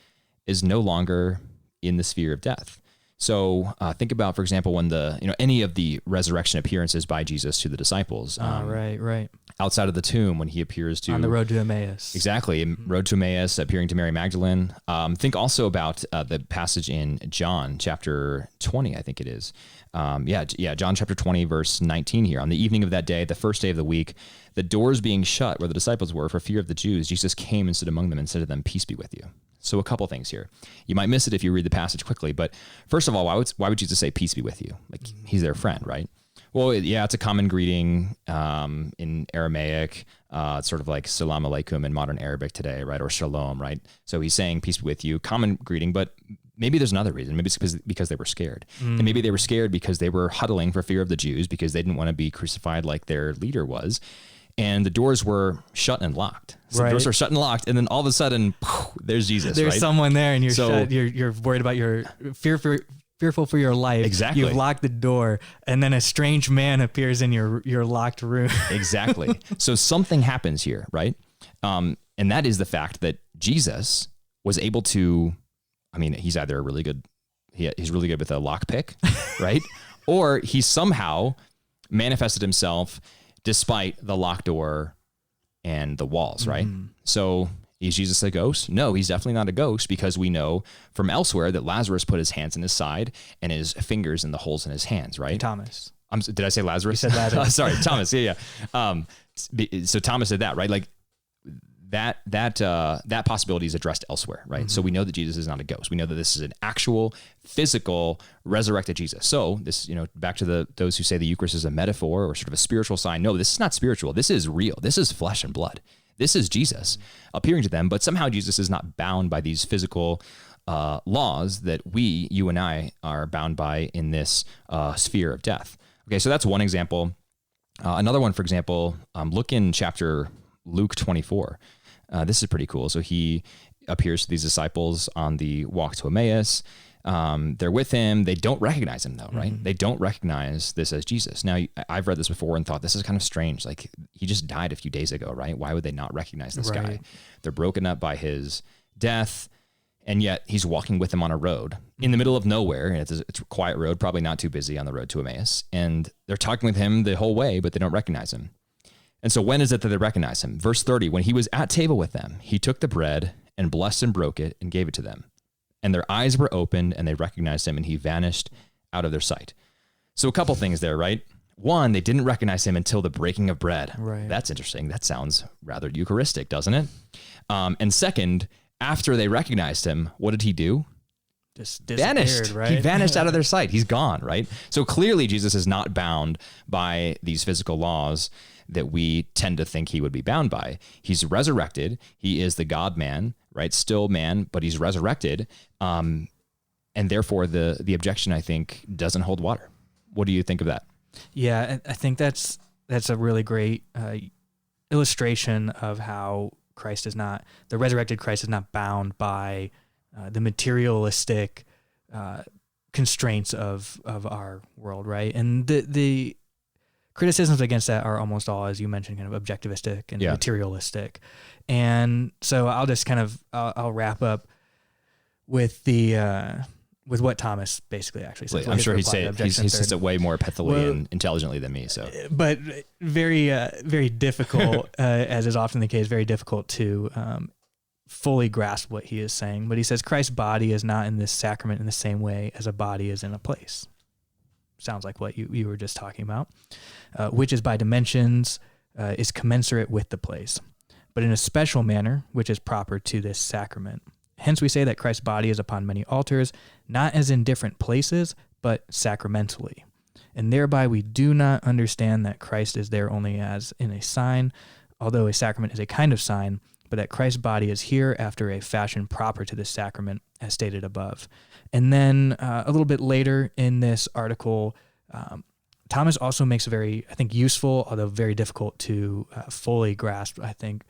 Speaker 1: is no longer in the sphere of death. So think about, for example, when any of the resurrection appearances by Jesus to the disciples.
Speaker 2: Right.
Speaker 1: Outside of the tomb, when he appears to...
Speaker 2: On the road to Emmaus.
Speaker 1: Exactly. Road to Emmaus, appearing to Mary Magdalene. Think also about the passage in John chapter 20, I think it is. John chapter 20, verse 19 here. On the evening of that day, the first day of the week, the doors being shut where the disciples were for fear of the Jews, Jesus came and stood among them and said to them, "Peace be with you." So a couple things here. You might miss it if you read the passage quickly, but first of all, why would Jesus say, "Peace be with you"? Like, he's their friend, right? Well, yeah, it's a common greeting in Aramaic. It's sort of like salam alaikum in modern Arabic today, right? Or shalom, right? So he's saying peace be with you, common greeting, but maybe there's another reason. Maybe it's because they were scared. And maybe they were scared because they were huddling for fear of the Jews because they didn't want to be crucified like their leader was. And the doors were shut and locked. So the doors are shut and locked, and then all of a sudden, there's Jesus.
Speaker 2: There's someone there, and you're worried about your fearful for your life.
Speaker 1: Exactly.
Speaker 2: You've locked the door, and then a strange man appears in your locked room.
Speaker 1: Exactly. So something happens here, right? And that is the fact that Jesus was able to, I mean, he's either really good with a lockpick, right? Or he somehow manifested himself despite the locked door and the walls, right? So is Jesus a ghost? No, he's definitely not a ghost, because we know from elsewhere that Lazarus put his hands in his side and his fingers in the holes in his hands, right?
Speaker 2: Thomas.
Speaker 1: Did I say Lazarus?
Speaker 2: You said Lazarus.
Speaker 1: Sorry, Thomas. Yeah. So Thomas did that, right? Like that possibility is addressed elsewhere, right? So we know that Jesus is not a ghost. We know that this is an actual physical resurrected Jesus. So this, back to those who say the Eucharist is a metaphor or sort of a spiritual sign. No, this is not spiritual. This is real. This is flesh and blood. This is Jesus appearing to them, but somehow Jesus is not bound by these physical laws that you and I are bound by in this sphere of death. Okay, so that's one example. Another one, for example, look in Luke 24. This is pretty cool. So he appears to these disciples on the walk to Emmaus. They're with him. They don't recognize him, though, right? They don't recognize this as Jesus. Now, I've read this before and thought this is kind of strange. Like, he just died a few days ago, right? Why would they not recognize this guy? They're broken up by his death, and yet he's walking with them on a road in the middle of nowhere. It's a quiet road, probably not too busy on the road to Emmaus. And they're talking with him the whole way, but they don't recognize him. And so when is it that they recognize him? Verse 30, when he was at table with them, he took the bread and blessed and broke it and gave it to them. And their eyes were opened and they recognized him, and he vanished out of their sight. So a couple things there, right? one, they didn't recognize him until the breaking of bread.
Speaker 2: Right.
Speaker 1: That's interesting. That sounds rather Eucharistic, doesn't it? And second, after they recognized him, what did he do?
Speaker 2: Just
Speaker 1: Vanished.
Speaker 2: right?
Speaker 1: He vanished out of their sight. He's gone, right? So clearly Jesus is not bound by these physical laws that we tend to think he would be bound by. He's resurrected. He is the God-man, right? Still man, but he's resurrected. And therefore the objection, I think, doesn't hold water. What do you think of that?
Speaker 2: Yeah, I think that's a really great illustration of how the resurrected Christ is not bound by the materialistic constraints of our world, right? And the criticisms against that are almost all, as you mentioned, kind of objectivistic and materialistic. And so I'll just kind of I'll wrap up with with what Thomas basically actually says.
Speaker 1: I'm sure he says it way more pithily and intelligently than me. So,
Speaker 2: but very very difficult, as is often the case, very difficult to fully grasp what he is saying. But he says Christ's body is not in this sacrament in the same way as a body is in a place. Sounds like what you were just talking about, which is by dimensions is commensurate with the place, but in a special manner, which is proper to this sacrament. Hence we say that Christ's body is upon many altars, not as in different places, but sacramentally. And thereby we do not understand that Christ is there only as in a sign, although a sacrament is a kind of sign, but that Christ's body is here after a fashion proper to this sacrament, as stated above. And then a little bit later in this article, Thomas also makes a very, I think, useful, although very difficult to fully grasp, I think,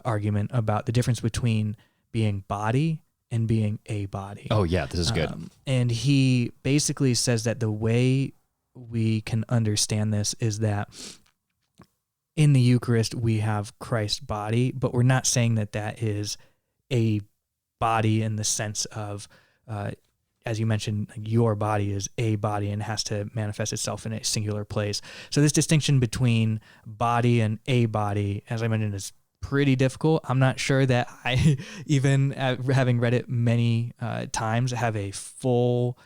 Speaker 2: argument about the difference between being body and being a body.
Speaker 1: Oh, yeah, this is good.
Speaker 2: And he basically says that the way we can understand this is that in the Eucharist, we have Christ's body, but we're not saying that that is a body in the sense of, as you mentioned, your body is a body and has to manifest itself in a singular place. So this distinction between body and a body, as I mentioned, is pretty difficult. I'm not sure that I, even having read it many times, have a full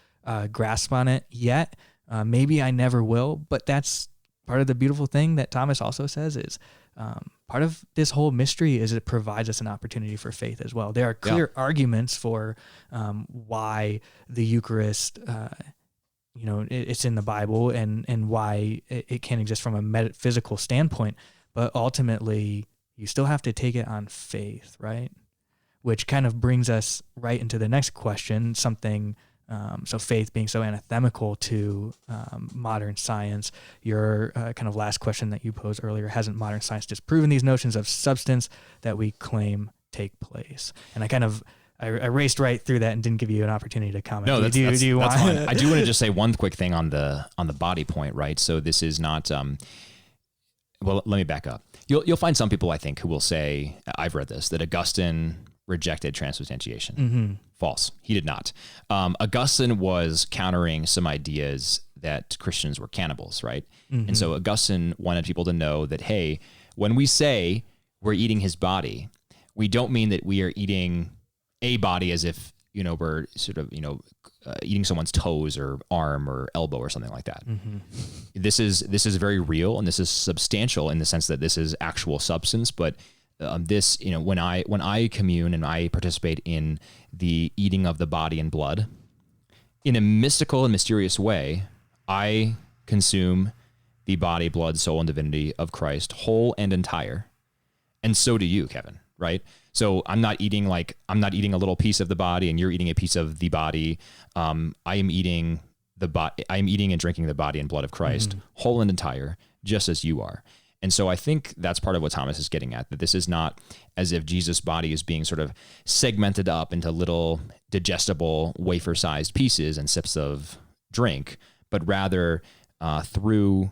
Speaker 2: grasp on it yet. Maybe I never will, but that's part of the beautiful thing that Thomas also says is part of this whole mystery is it provides us an opportunity for faith as well. There are clear arguments for why the Eucharist, it's in the Bible and why it can exist from a metaphysical standpoint, but ultimately you still have to take it on faith, right? Which kind of brings us right into the next question, something so faith being so anathemical to modern science. Your kind of last question that you posed earlier, hasn't modern science disproven these notions of substance that we claim take place? And I raced right through that and didn't give you an opportunity to comment.
Speaker 1: No, that's fine. I do want to just say one quick thing on the body point, right? So this is not, well, let me back up. You'll find some people, I think, who will say, I've read this, that Augustine rejected transubstantiation.
Speaker 2: Mm-hmm.
Speaker 1: False. He did not. Augustine was countering some ideas that Christians were cannibals, right? Mm-hmm. And so Augustine wanted people to know that, hey, when we say we're eating his body, we don't mean that we are eating a body as if, we're sort of, eating someone's toes or arm or elbow or something like that. Mm-hmm. This is very real, and this is substantial in the sense that this is actual substance, but this, when I commune and I participate in the eating of the body and blood, in a mystical and mysterious way, I consume the body, blood, soul, and divinity of Christ, whole and entire. And so do you, Kevin, right? So I'm not eating a little piece of the body and you're eating a piece of the body. I am eating and drinking the body and blood of Christ, whole and entire, just as you are. And so I think that's part of what Thomas is getting at, that this is not as if Jesus' body is being sort of segmented up into little digestible wafer-sized pieces and sips of drink, but rather through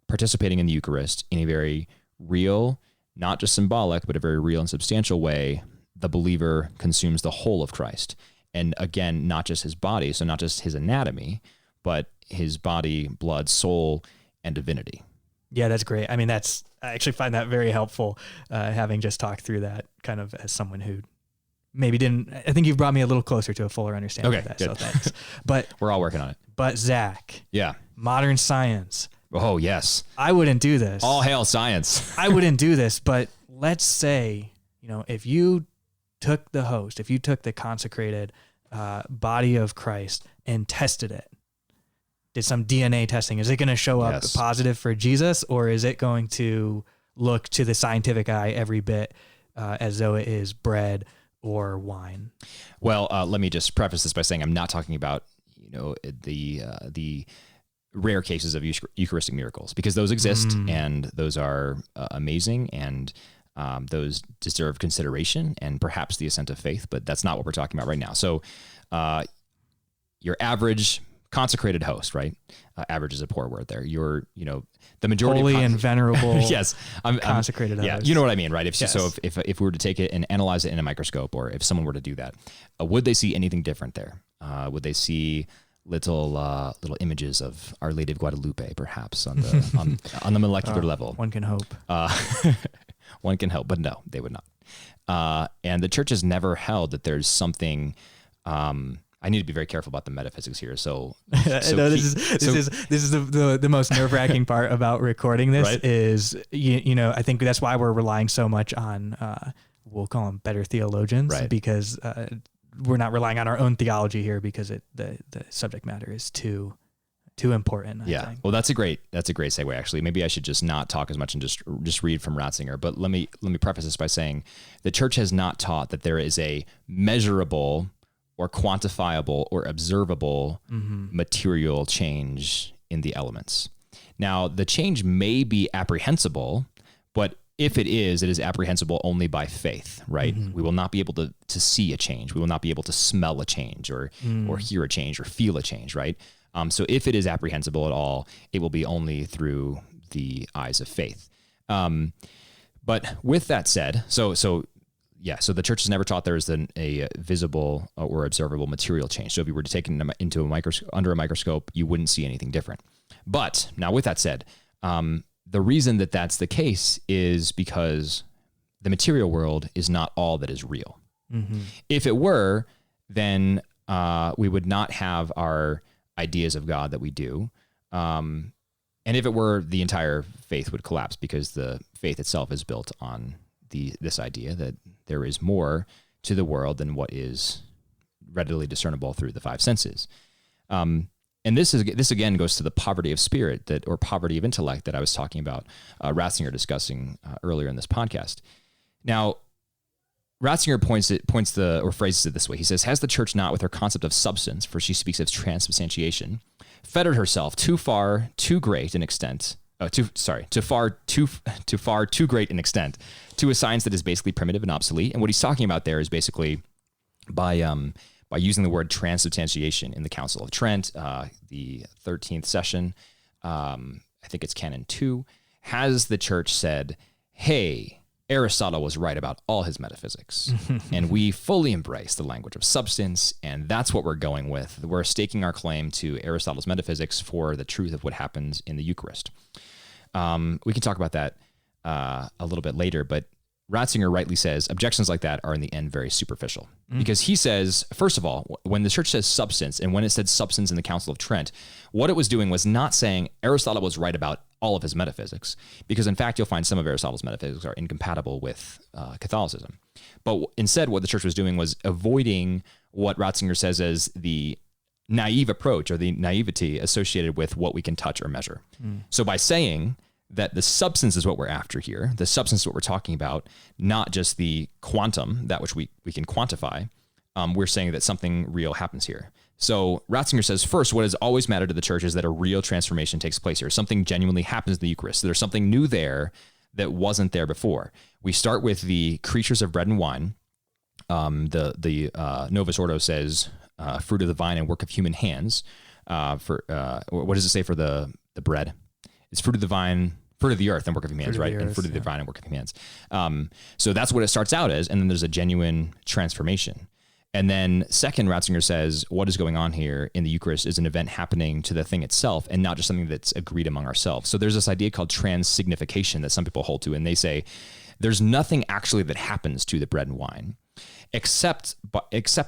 Speaker 1: participating in the Eucharist in a very real, not just symbolic, but a very real and substantial way, the believer consumes the whole of Christ. And again, not just his body, so not just his anatomy, but his body, blood, soul, and divinity.
Speaker 2: Yeah, that's great. I mean, I actually find that very helpful, having just talked through that kind of as someone who maybe didn't. I think you've brought me a little closer to a fuller understanding of that.
Speaker 1: Good.
Speaker 2: So thanks. But
Speaker 1: we're all working on it.
Speaker 2: But Zach,
Speaker 1: Yeah.
Speaker 2: modern science.
Speaker 1: Oh, yes.
Speaker 2: I wouldn't do this.
Speaker 1: All hail science.
Speaker 2: I wouldn't do this, but let's say, if you took the host, if you took the consecrated body of Christ and tested it, did some DNA testing, is it going to show up positive for Jesus, or is it going to look to the scientific eye every bit as though it is bread or wine?
Speaker 1: Well, let me just preface this by saying I'm not talking about, the rare cases of Eucharistic miracles, because those exist and those are amazing, and those deserve consideration and perhaps the assent of faith, but that's not what we're talking about right now. So your average consecrated host, right? Average is a poor word there. The majority
Speaker 2: holy
Speaker 1: of
Speaker 2: and venerable.
Speaker 1: yes,
Speaker 2: consecrated host.
Speaker 1: Yeah, you know what I mean, right? If we were to take it and analyze it in a microscope, or if someone were to do that, would they see anything different there? Would they see little images of Our Lady of Guadalupe, perhaps on the molecular level?
Speaker 2: One can hope.
Speaker 1: One can hope, but no, they would not. And the church has never held that there's something. I need to be very careful about the metaphysics here. This
Speaker 2: is the most nerve-wracking part about recording this, right? Is I think that's why we're relying so much on we'll call them better theologians, right? Because we're not relying on our own theology here, because the subject matter is too important. I think.
Speaker 1: Well, that's a great segue. Actually, maybe I should just not talk as much and just read from Ratzinger. But let me preface this by saying the church has not taught that there is a measurable or quantifiable or observable material change in the elements. Now, the change may be apprehensible, but if it is apprehensible only by faith, right? We will not be able to see a change. We will not be able to smell a change or hear a change or feel a change, right? So if it is apprehensible at all, it will be only through the eyes of faith. But with that said, so the church has never taught there is a visible or observable material change. So if you were to take it under a microscope, you wouldn't see anything different. But now, with that said, the reason that that's the case is because the material world is not all that is real. If it were, then we would not have our ideas of God that we do. And if it were, the entire faith would collapse, because the faith itself is built on this idea that there is more to the world than what is readily discernible through the five senses. And this again goes to the poverty of spirit or poverty of intellect that I was talking about, Ratzinger discussing earlier in this podcast. Now, Ratzinger phrases it this way. He says, "Has the church not, with her concept of substance, for she speaks of transubstantiation, fettered herself too far too great an extent to a science that is basically primitive and obsolete?" And what he's talking about there is basically by using the word transubstantiation in the Council of Trent, the 13th session, I think it's Canon 2, has the church said, hey, Aristotle was right about all his metaphysics, and we fully embrace the language of substance, and that's what we're going with. We're staking our claim to Aristotle's metaphysics for the truth of what happens in the Eucharist. We can talk about that a little bit later, but Ratzinger rightly says objections like that are in the end very superficial, because he says, first of all, when the church says substance, and when it said substance in the Council of Trent, what it was doing was not saying Aristotle was right about all of his metaphysics, because in fact, you'll find some of Aristotle's metaphysics are incompatible with Catholicism. But instead, what the church was doing was avoiding what Ratzinger says as the naive approach, or the naivety associated with what we can touch or measure. So by saying that the substance is what we're after here, the substance is what we're talking about, not just the quantum, that which we can quantify, we're saying that something real happens here. So Ratzinger says, first, what has always mattered to the church is that a real transformation takes place here. Something genuinely happens in the Eucharist. There's something new there that wasn't there before. We start with the creatures of bread and wine. The Novus Ordo says, fruit of the vine and work of human hands. What does it say for the bread? It's fruit of the vine, fruit of the earth and work of human hands, right? And fruit of the vine and work of human hands. So that's what it starts out as. And then there's a genuine transformation. And then second, Ratzinger says, what is going on here in the Eucharist is an event happening to the thing itself, and not just something that's agreed among ourselves. So there's this idea called transsignification that some people hold to, and they say there's nothing actually that happens to the bread and wine. except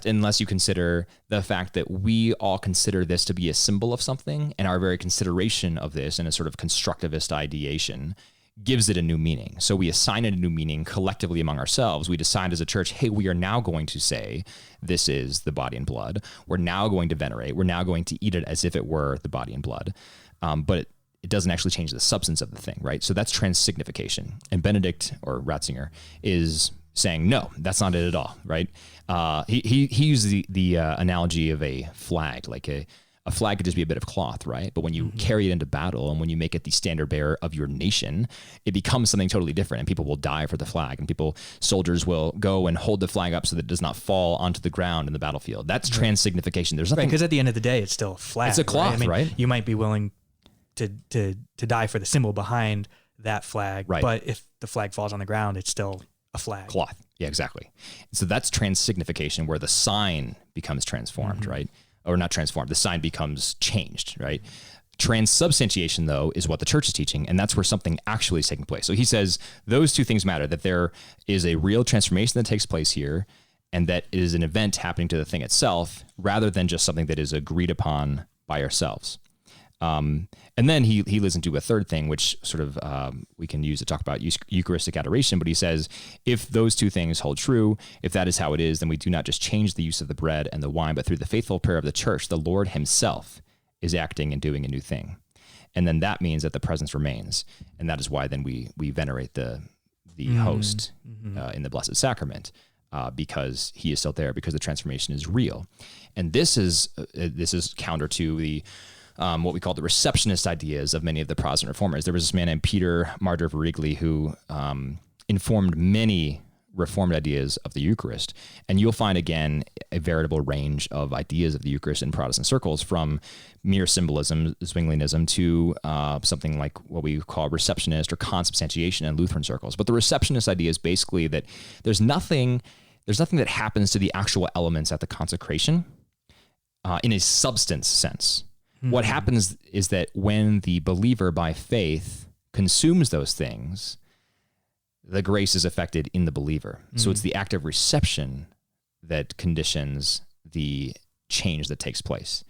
Speaker 1: unless you consider the fact that we all consider this to be a symbol of something, and our very consideration of this in a sort of constructivist ideation gives it a new meaning. So we assign it a new meaning collectively among ourselves. We decide as a church, hey, we are now going to say this is the body and blood. We're now going to venerate. We're now going to eat it as if it were the body and blood. But it doesn't actually change the substance of the thing, right? So that's transsignification. And Benedict, or Ratzinger, is saying, no, that's not it at all, right? He used the analogy of a flag, like a flag could just be a bit of cloth, right? But when you carry it into battle and when you make it the standard bearer of your nation, it becomes something totally different, and people will die for the flag, and soldiers will go and hold the flag up so that it does not fall onto the ground in the battlefield. That's transsignification. There's nothing,
Speaker 2: because at the end of the day, it's still a flag.
Speaker 1: It's a cloth, right?
Speaker 2: You might be willing to die for the symbol behind that flag, right? But if the flag falls on the ground, it's still a flag.
Speaker 1: Cloth. Yeah, exactly. So that's transsignification, where the sign becomes transformed, right? Or not transformed, the sign becomes changed, right? Transubstantiation, though, is what the church is teaching, and that's where something actually is taking place. So he says those two things matter, that there is a real transformation that takes place here, and that it is an event happening to the thing itself, rather than just something that is agreed upon by ourselves. And then he leads into a third thing, which sort of we can use to talk about Eucharistic adoration. But he says, if those two things hold true, if that is how it is, then we do not just change the use of the bread and the wine, but through the faithful prayer of the church, the Lord himself is acting and doing a new thing. And then that means that the presence remains. And that is why then we venerate the host in the Blessed Sacrament, because he is still there, because the transformation is real. And this is counter to the what we call the receptionist ideas of many of the Protestant reformers. There was this man named Pitre, martyr of Rigli, who informed many Reformed ideas of the Eucharist. And you'll find, again, a veritable range of ideas of the Eucharist in Protestant circles, from mere symbolism, Zwinglianism, to something like what we call receptionist or consubstantiation in Lutheran circles. But the receptionist idea is basically that there's nothing that happens to the actual elements at the consecration in a substance sense. What happens is that when the believer by faith consumes those things, the grace is effected in the believer. So it's the act of reception that conditions the change that takes place.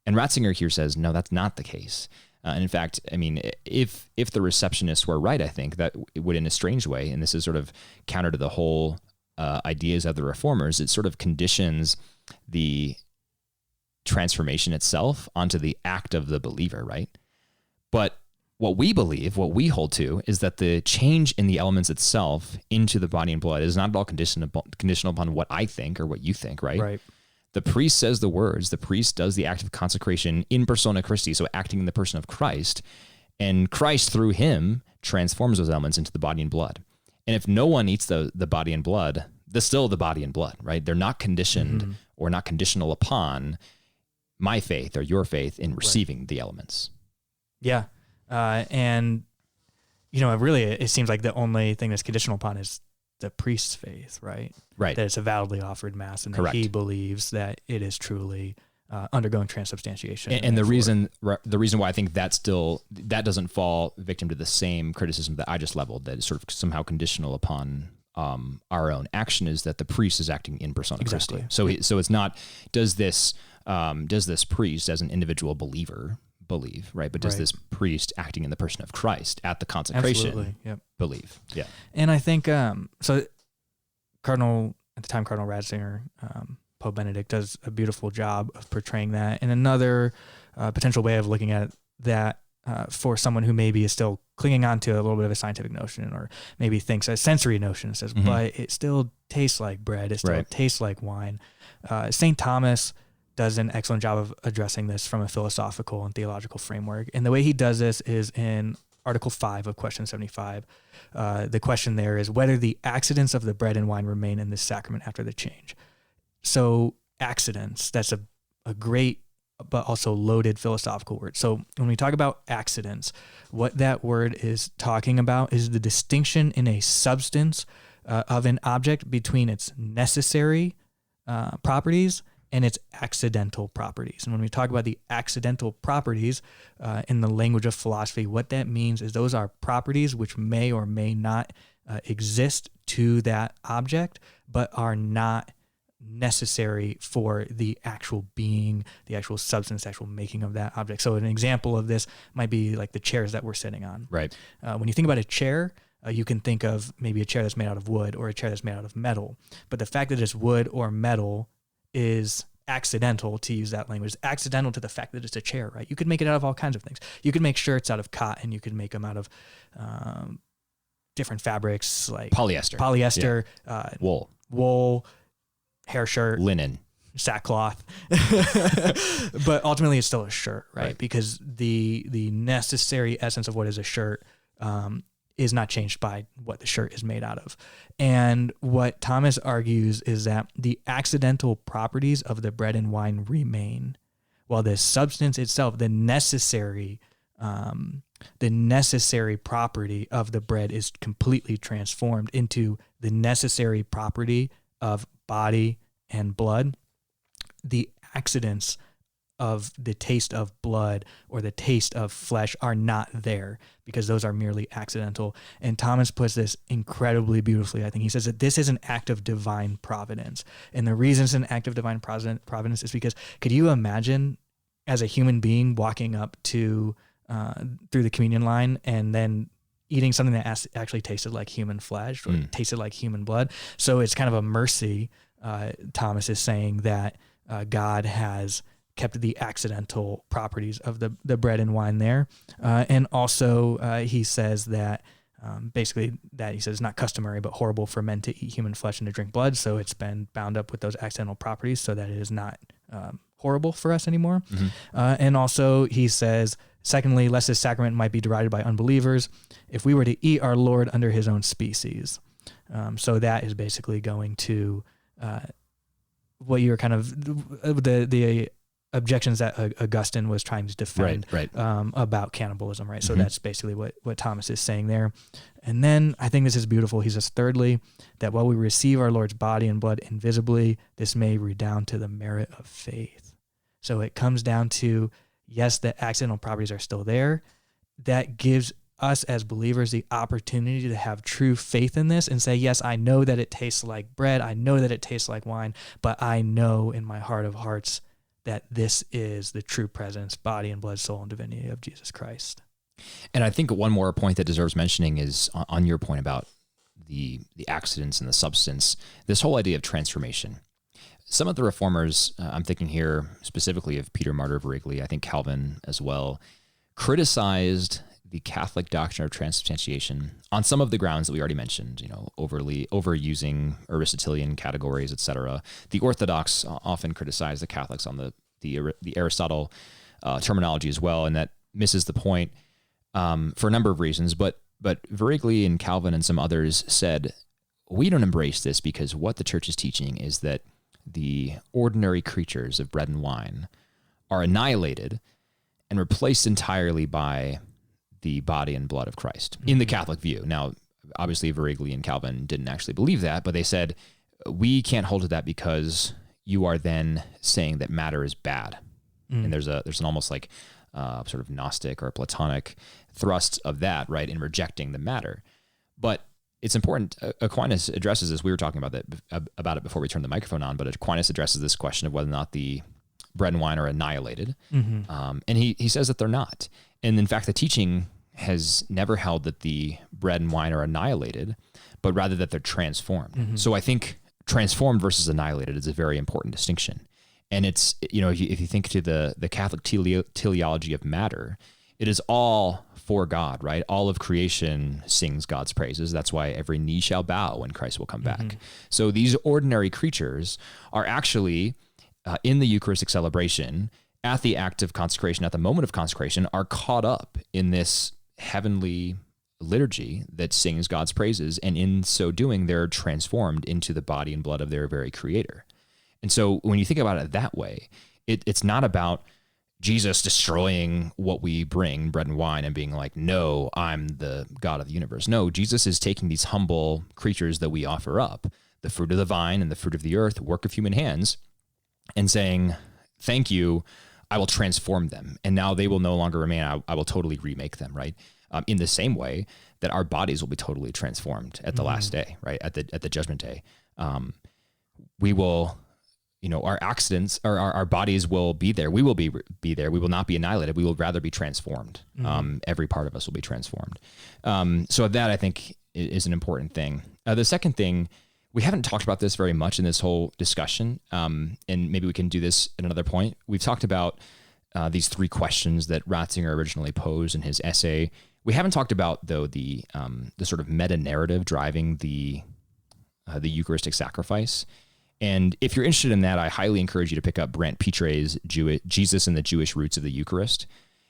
Speaker 1: And Ratzinger here says, no, that's not the case. And in fact, I mean, if the receptionists were right, I think that it would, in a strange way, and this is sort of counter to the whole ideas of the reformers, it sort of conditions the transformation itself onto the act of the believer, right? But what we believe, what we hold to, is that the change in the elements itself into the body and blood is not at all conditional upon what I think or what you think, right?
Speaker 2: Right.
Speaker 1: The priest says the words, the priest does the act of consecration in persona Christi, so acting in the person of Christ, and Christ through him transforms those elements into the body and blood. And if no one eats the body and blood, they're still the body and blood, right? They're not conditioned or not conditional upon my faith or your faith in receiving the elements.
Speaker 2: Yeah. And, it seems like the only thing that's conditional upon is the priest's faith, right?
Speaker 1: Right.
Speaker 2: That it's a validly offered mass, and that he believes that it is truly undergoing transubstantiation.
Speaker 1: And the reason why I think that doesn't fall victim to the same criticism that I just leveled, that is sort of somehow conditional upon our own action, is that the priest is acting in persona Christi. So it's not, does this priest as an individual believer believe, right? But does this priest acting in the person of Christ at the consecration believe? Yeah.
Speaker 2: And I think, so Cardinal Ratzinger, Pope Benedict, does a beautiful job of portraying that. And another potential way of looking at that for someone who maybe is still clinging on to a little bit of a scientific notion, or maybe thinks a sensory notion, says, but it still tastes like bread. It still tastes like wine. St. Thomas does an excellent job of addressing this from a philosophical and theological framework. And the way he does this is in Article 5 of Question 75. The question there is whether the accidents of the bread and wine remain in this sacrament after the change. So accidents, that's a great but also loaded philosophical word. So when we talk about accidents, what that word is talking about is the distinction in a substance of an object between its necessary properties and its accidental properties. And when we talk about the accidental properties in the language of philosophy, what that means is those are properties which may or may not exist to that object, but are not necessary for the actual being, the actual substance, the actual making of that object. So an example of this might be like the chairs that we're sitting on.
Speaker 1: Right.
Speaker 2: When you think about a chair, you can think of maybe a chair that's made out of wood or a chair that's made out of metal. But the fact that it's wood or metal is accidental, to use that language. It's accidental to the fact that it's a chair, right? You could make it out of all kinds of things. You could make shirts out of cotton. You could make them out of different fabrics like
Speaker 1: polyester,
Speaker 2: wool, hair shirt,
Speaker 1: linen,
Speaker 2: sackcloth. But ultimately, it's still a shirt, right? Because the necessary essence of what is a shirt is not changed by what the shirt is made out of. And what Thomas argues is that the accidental properties of the bread and wine remain, while the substance itself, the necessary property of the bread is completely transformed into the necessary property of body and blood. The accidents of the taste of blood or the taste of flesh are not there because those are merely accidental. And Thomas puts this incredibly beautifully. I think he says that this is an act of divine providence. And the reason it's an act of divine providence is because could you imagine as a human being walking up to through the communion line and then eating something that actually tasted like human flesh or tasted like human blood? So it's kind of a mercy. Thomas is saying that God has kept the accidental properties of the bread and wine there. And also he says that basically that he says it's not customary but horrible for men to eat human flesh and to drink blood. So it's been bound up with those accidental properties so that it is not horrible for us anymore. And also he says, secondly, lest this sacrament might be derided by unbelievers if we were to eat our Lord under his own species. So that is basically going to what you were kind of the objections that Augustine was trying to defend about cannibalism, right? So that's basically what Thomas is saying there. And then I think this is beautiful. He says, thirdly, that while we receive our Lord's body and blood invisibly, this may redound to the merit of faith. So it comes down to, yes, the accidental properties are still there. That gives us as believers the opportunity to have true faith in this and say, yes, I know that it tastes like bread. I know that it tastes like wine, but I know in my heart of hearts that this is the true presence, body and blood, soul and divinity of Jesus Christ.
Speaker 1: And I think one more point that deserves mentioning is on your point about the accidents and the substance, this whole idea of transformation. Some of the reformers, I'm thinking here specifically of Peter Martyr of Wrigley, I think Calvin as well, criticized the Catholic doctrine of transubstantiation on some of the grounds that we already mentioned, overusing Aristotelian categories, etc. The Orthodox often criticize the Catholics on the Aristotle terminology as well, and that misses the point for a number of reasons. But Wrigley and Calvin and some others said, we don't embrace this because what the church is teaching is that the ordinary creatures of bread and wine are annihilated and replaced entirely by the body and blood of Christ in the Catholic view. Now, obviously, Wrigley and Calvin didn't actually believe that, but they said, we can't hold to that because you are then saying that matter is bad. And there's an almost like sort of Gnostic or Platonic thrust of that, right, in rejecting the matter. But it's important. Aquinas addresses this. We were talking about it before we turned the microphone on, but Aquinas addresses this question of whether or not the bread and wine are annihilated. And he says that they're not. And in fact, the teaching has never held that the bread and wine are annihilated, but rather that they're transformed. So I think transformed versus annihilated is a very important distinction. And it's, if you think to the Catholic teleology of matter, it is all for God, right? All of creation sings God's praises. That's why every knee shall bow when Christ will come back. So these ordinary creatures are actually in the Eucharistic celebration, at the act of consecration, at the moment of consecration, are caught up in this heavenly liturgy that sings God's praises. And in so doing, they're transformed into the body and blood of their very creator. And so when you think about it that way, it's not about Jesus destroying what we bring, bread and wine, and being like, no, I'm the God of the universe. No, Jesus is taking these humble creatures that we offer up, the fruit of the vine and the fruit of the earth, work of human hands, and saying, thank you, I will transform them. And now they will no longer remain. I will totally remake them, right? In the same way that our bodies will be totally transformed at the last day, right? At the judgment day. We will, our accidents or our bodies will be there. We will be there. We will not be annihilated. We will rather be transformed. Every part of us will be transformed. So that, I think, is an important thing. The second thing, we haven't talked about this very much in this whole discussion, and maybe we can do this at another point. We've talked about these three questions that Ratzinger originally posed in his essay. We haven't talked about, though, the sort of meta-narrative driving the Eucharistic sacrifice. And if you're interested in that, I highly encourage you to pick up Brant Pitre's Jesus and the Jewish Roots of the Eucharist,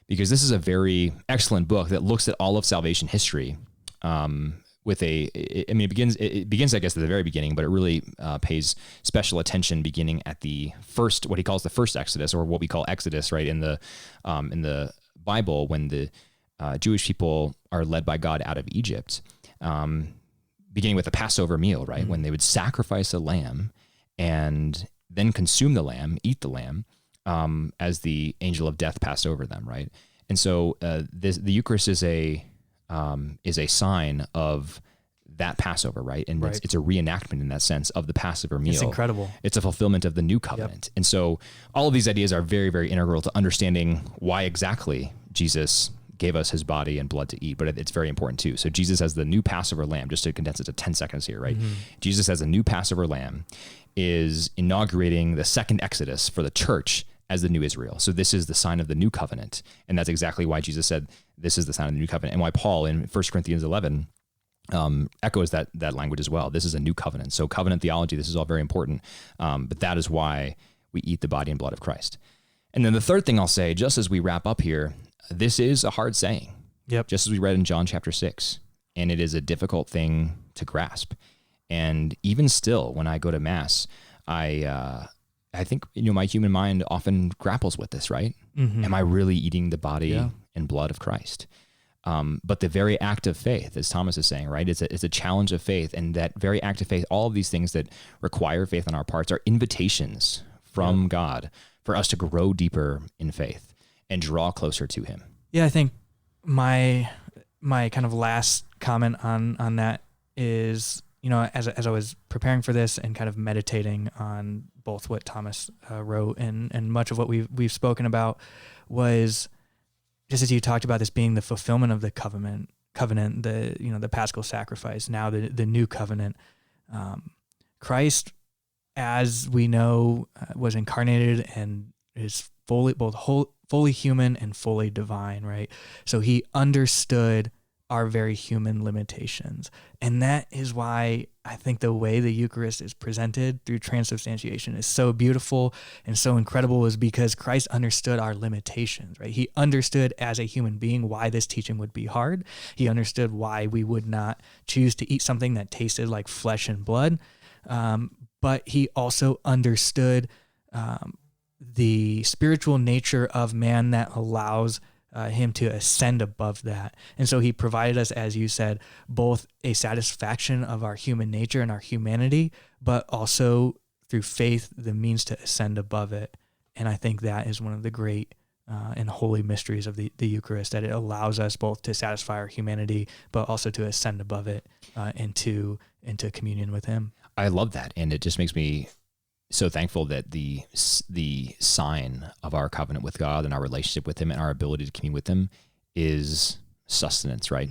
Speaker 1: because this is a very excellent book that looks at all of salvation history it begins, I guess, at the very beginning, but it really pays special attention beginning at what he calls the first Exodus, or what we call Exodus, right, in the Bible, when the Jewish people are led by God out of Egypt, beginning with the Passover meal, right, when they would sacrifice a lamb and then consume the lamb, eat the lamb, as the angel of death passed over them, right? And so the Eucharist is a sign of that Passover, right? And right. It's a reenactment in that sense of the Passover meal.
Speaker 2: It's incredible.
Speaker 1: It's a fulfillment of the new covenant. Yep. And so all of these ideas are very, very integral to understanding why exactly Jesus gave us his body and blood to eat, but it's very important too. So Jesus as the new Passover lamb, just to condense it to 10 seconds here, right? Jesus as a new Passover lamb is inaugurating the second Exodus for the church as the new Israel. So this is the sign of the new covenant. And that's exactly why Jesus said, this is the sign of the new covenant, and why Paul in 1 Corinthians 11 echoes that language as well. This is a new covenant. So covenant theology, this is all very important. But that is why we eat the body and blood of Christ. And then the third thing I'll say, just as we wrap up here, this is a hard saying.
Speaker 2: Yep. Just
Speaker 1: as we read in John chapter 6. And it is a difficult thing to grasp. And even still, when I go to Mass, I think, my human mind often grapples with this, right? Am I really eating the body and blood of Christ? But the very act of faith, as Thomas is saying, right? It's a challenge of faith. And that very act of faith, all of these things that require faith on our parts are invitations from God for us to grow deeper in faith and draw closer to him.
Speaker 2: Yeah, I think my kind of last comment on that is, as I was preparing for this and kind of meditating on both what Thomas wrote and much of what we've spoken about, was just as you talked about this being the fulfillment of the covenant, the Paschal sacrifice, now the new covenant. Christ, as we know, was incarnated and is fully human and fully divine, right? So he understood our very human limitations. And that is why I think the way the Eucharist is presented through transubstantiation is so beautiful and so incredible, is because Christ understood our limitations, right? He understood as a human being why this teaching would be hard. He understood why we would not choose to eat something that tasted like flesh and blood. But he also understood the spiritual nature of man that allows him to ascend above that. And so he provided us, as you said, both a satisfaction of our human nature and our humanity, but also through faith, the means to ascend above it. And I think that is one of the great and holy mysteries of the Eucharist, that it allows us both to satisfy our humanity, but also to ascend above it into communion with him.
Speaker 1: I love that. And it just makes me so thankful that the sign of our covenant with God and our relationship with him and our ability to commune with him is sustenance, right?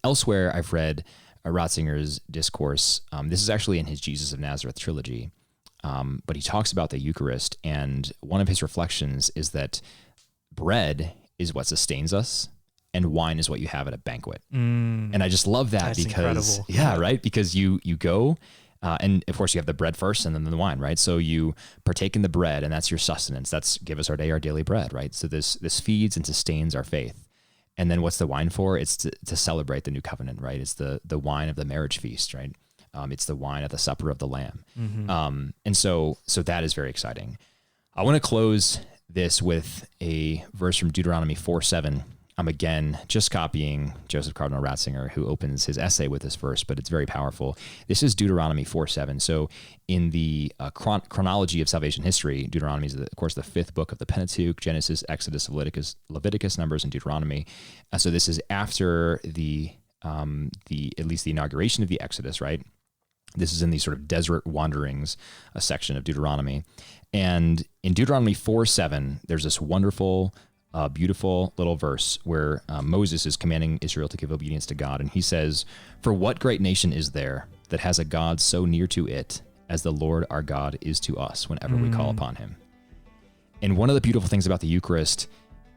Speaker 1: Elsewhere, I've read Ratzinger's discourse. This is actually in his Jesus of Nazareth trilogy, but he talks about the Eucharist, and one of his reflections is that bread is what sustains us, and wine is what you have at a banquet. And I just love that.
Speaker 2: That's
Speaker 1: because
Speaker 2: incredible.
Speaker 1: Right? Because you go, and of course you have the bread first and then the wine, right? So you partake in the bread, and that's your sustenance. That's give us our day, our daily bread, right? So this feeds and sustains our faith. And then what's the wine for? It's to celebrate the new covenant, right? It's the wine of the marriage feast, right? It's the wine at the supper of the Lamb. And so that is very exciting. I want to close this with a verse from Deuteronomy 4:7, I'm again just copying Joseph Cardinal Ratzinger, who opens his essay with this verse, but it's very powerful. This is Deuteronomy 4:7. So in the chronology of salvation history, Deuteronomy is, of course, the fifth book of the Pentateuch: Genesis, Exodus, Leviticus, Numbers, and Deuteronomy. So this is after the at least the inauguration of the Exodus, right? This is in the sort of desert wanderings, a section of Deuteronomy. And in Deuteronomy 4:7, there's this wonderful, beautiful little verse where Moses is commanding Israel to give obedience to God. And he says, "For what great nation is there that has a God so near to it as the Lord our God is to us whenever we call upon him?" And one of the beautiful things about the Eucharist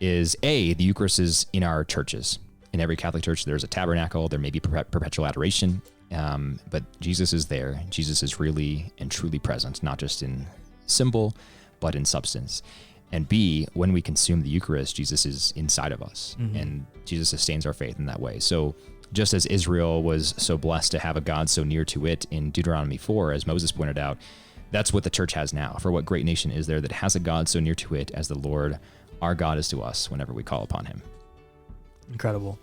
Speaker 1: is, the Eucharist is in our churches. In every Catholic church, there's a tabernacle. There may be perpetual adoration, but Jesus is there. Jesus is really and truly present, not just in symbol, but in substance. And B, when we consume the Eucharist, Jesus is inside of us, and Jesus sustains our faith in that way. So just as Israel was so blessed to have a God so near to it in Deuteronomy 4, as Moses pointed out, that's what the church has now. For what great nation is there that has a God so near to it as the Lord our God is to us whenever we call upon him?
Speaker 2: Incredible.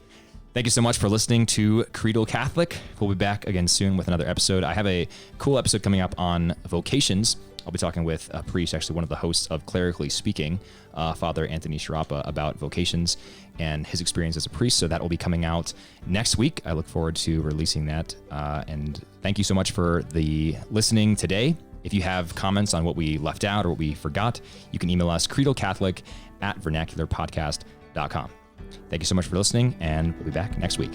Speaker 1: Thank you so much for listening to Creedal Catholic. We'll be back again soon with another episode. I have a cool episode coming up on vocations. I'll be talking with a priest, actually one of the hosts of Clerically Speaking, Father Anthony Sharapa, about vocations and his experience as a priest. So that will be coming out next week. I look forward to releasing that. And thank you so much for the listening today. If you have comments on what we left out or what we forgot, you can email us creedalcatholic@vernacularpodcast.com. Thank you so much for listening, and we'll be back next week.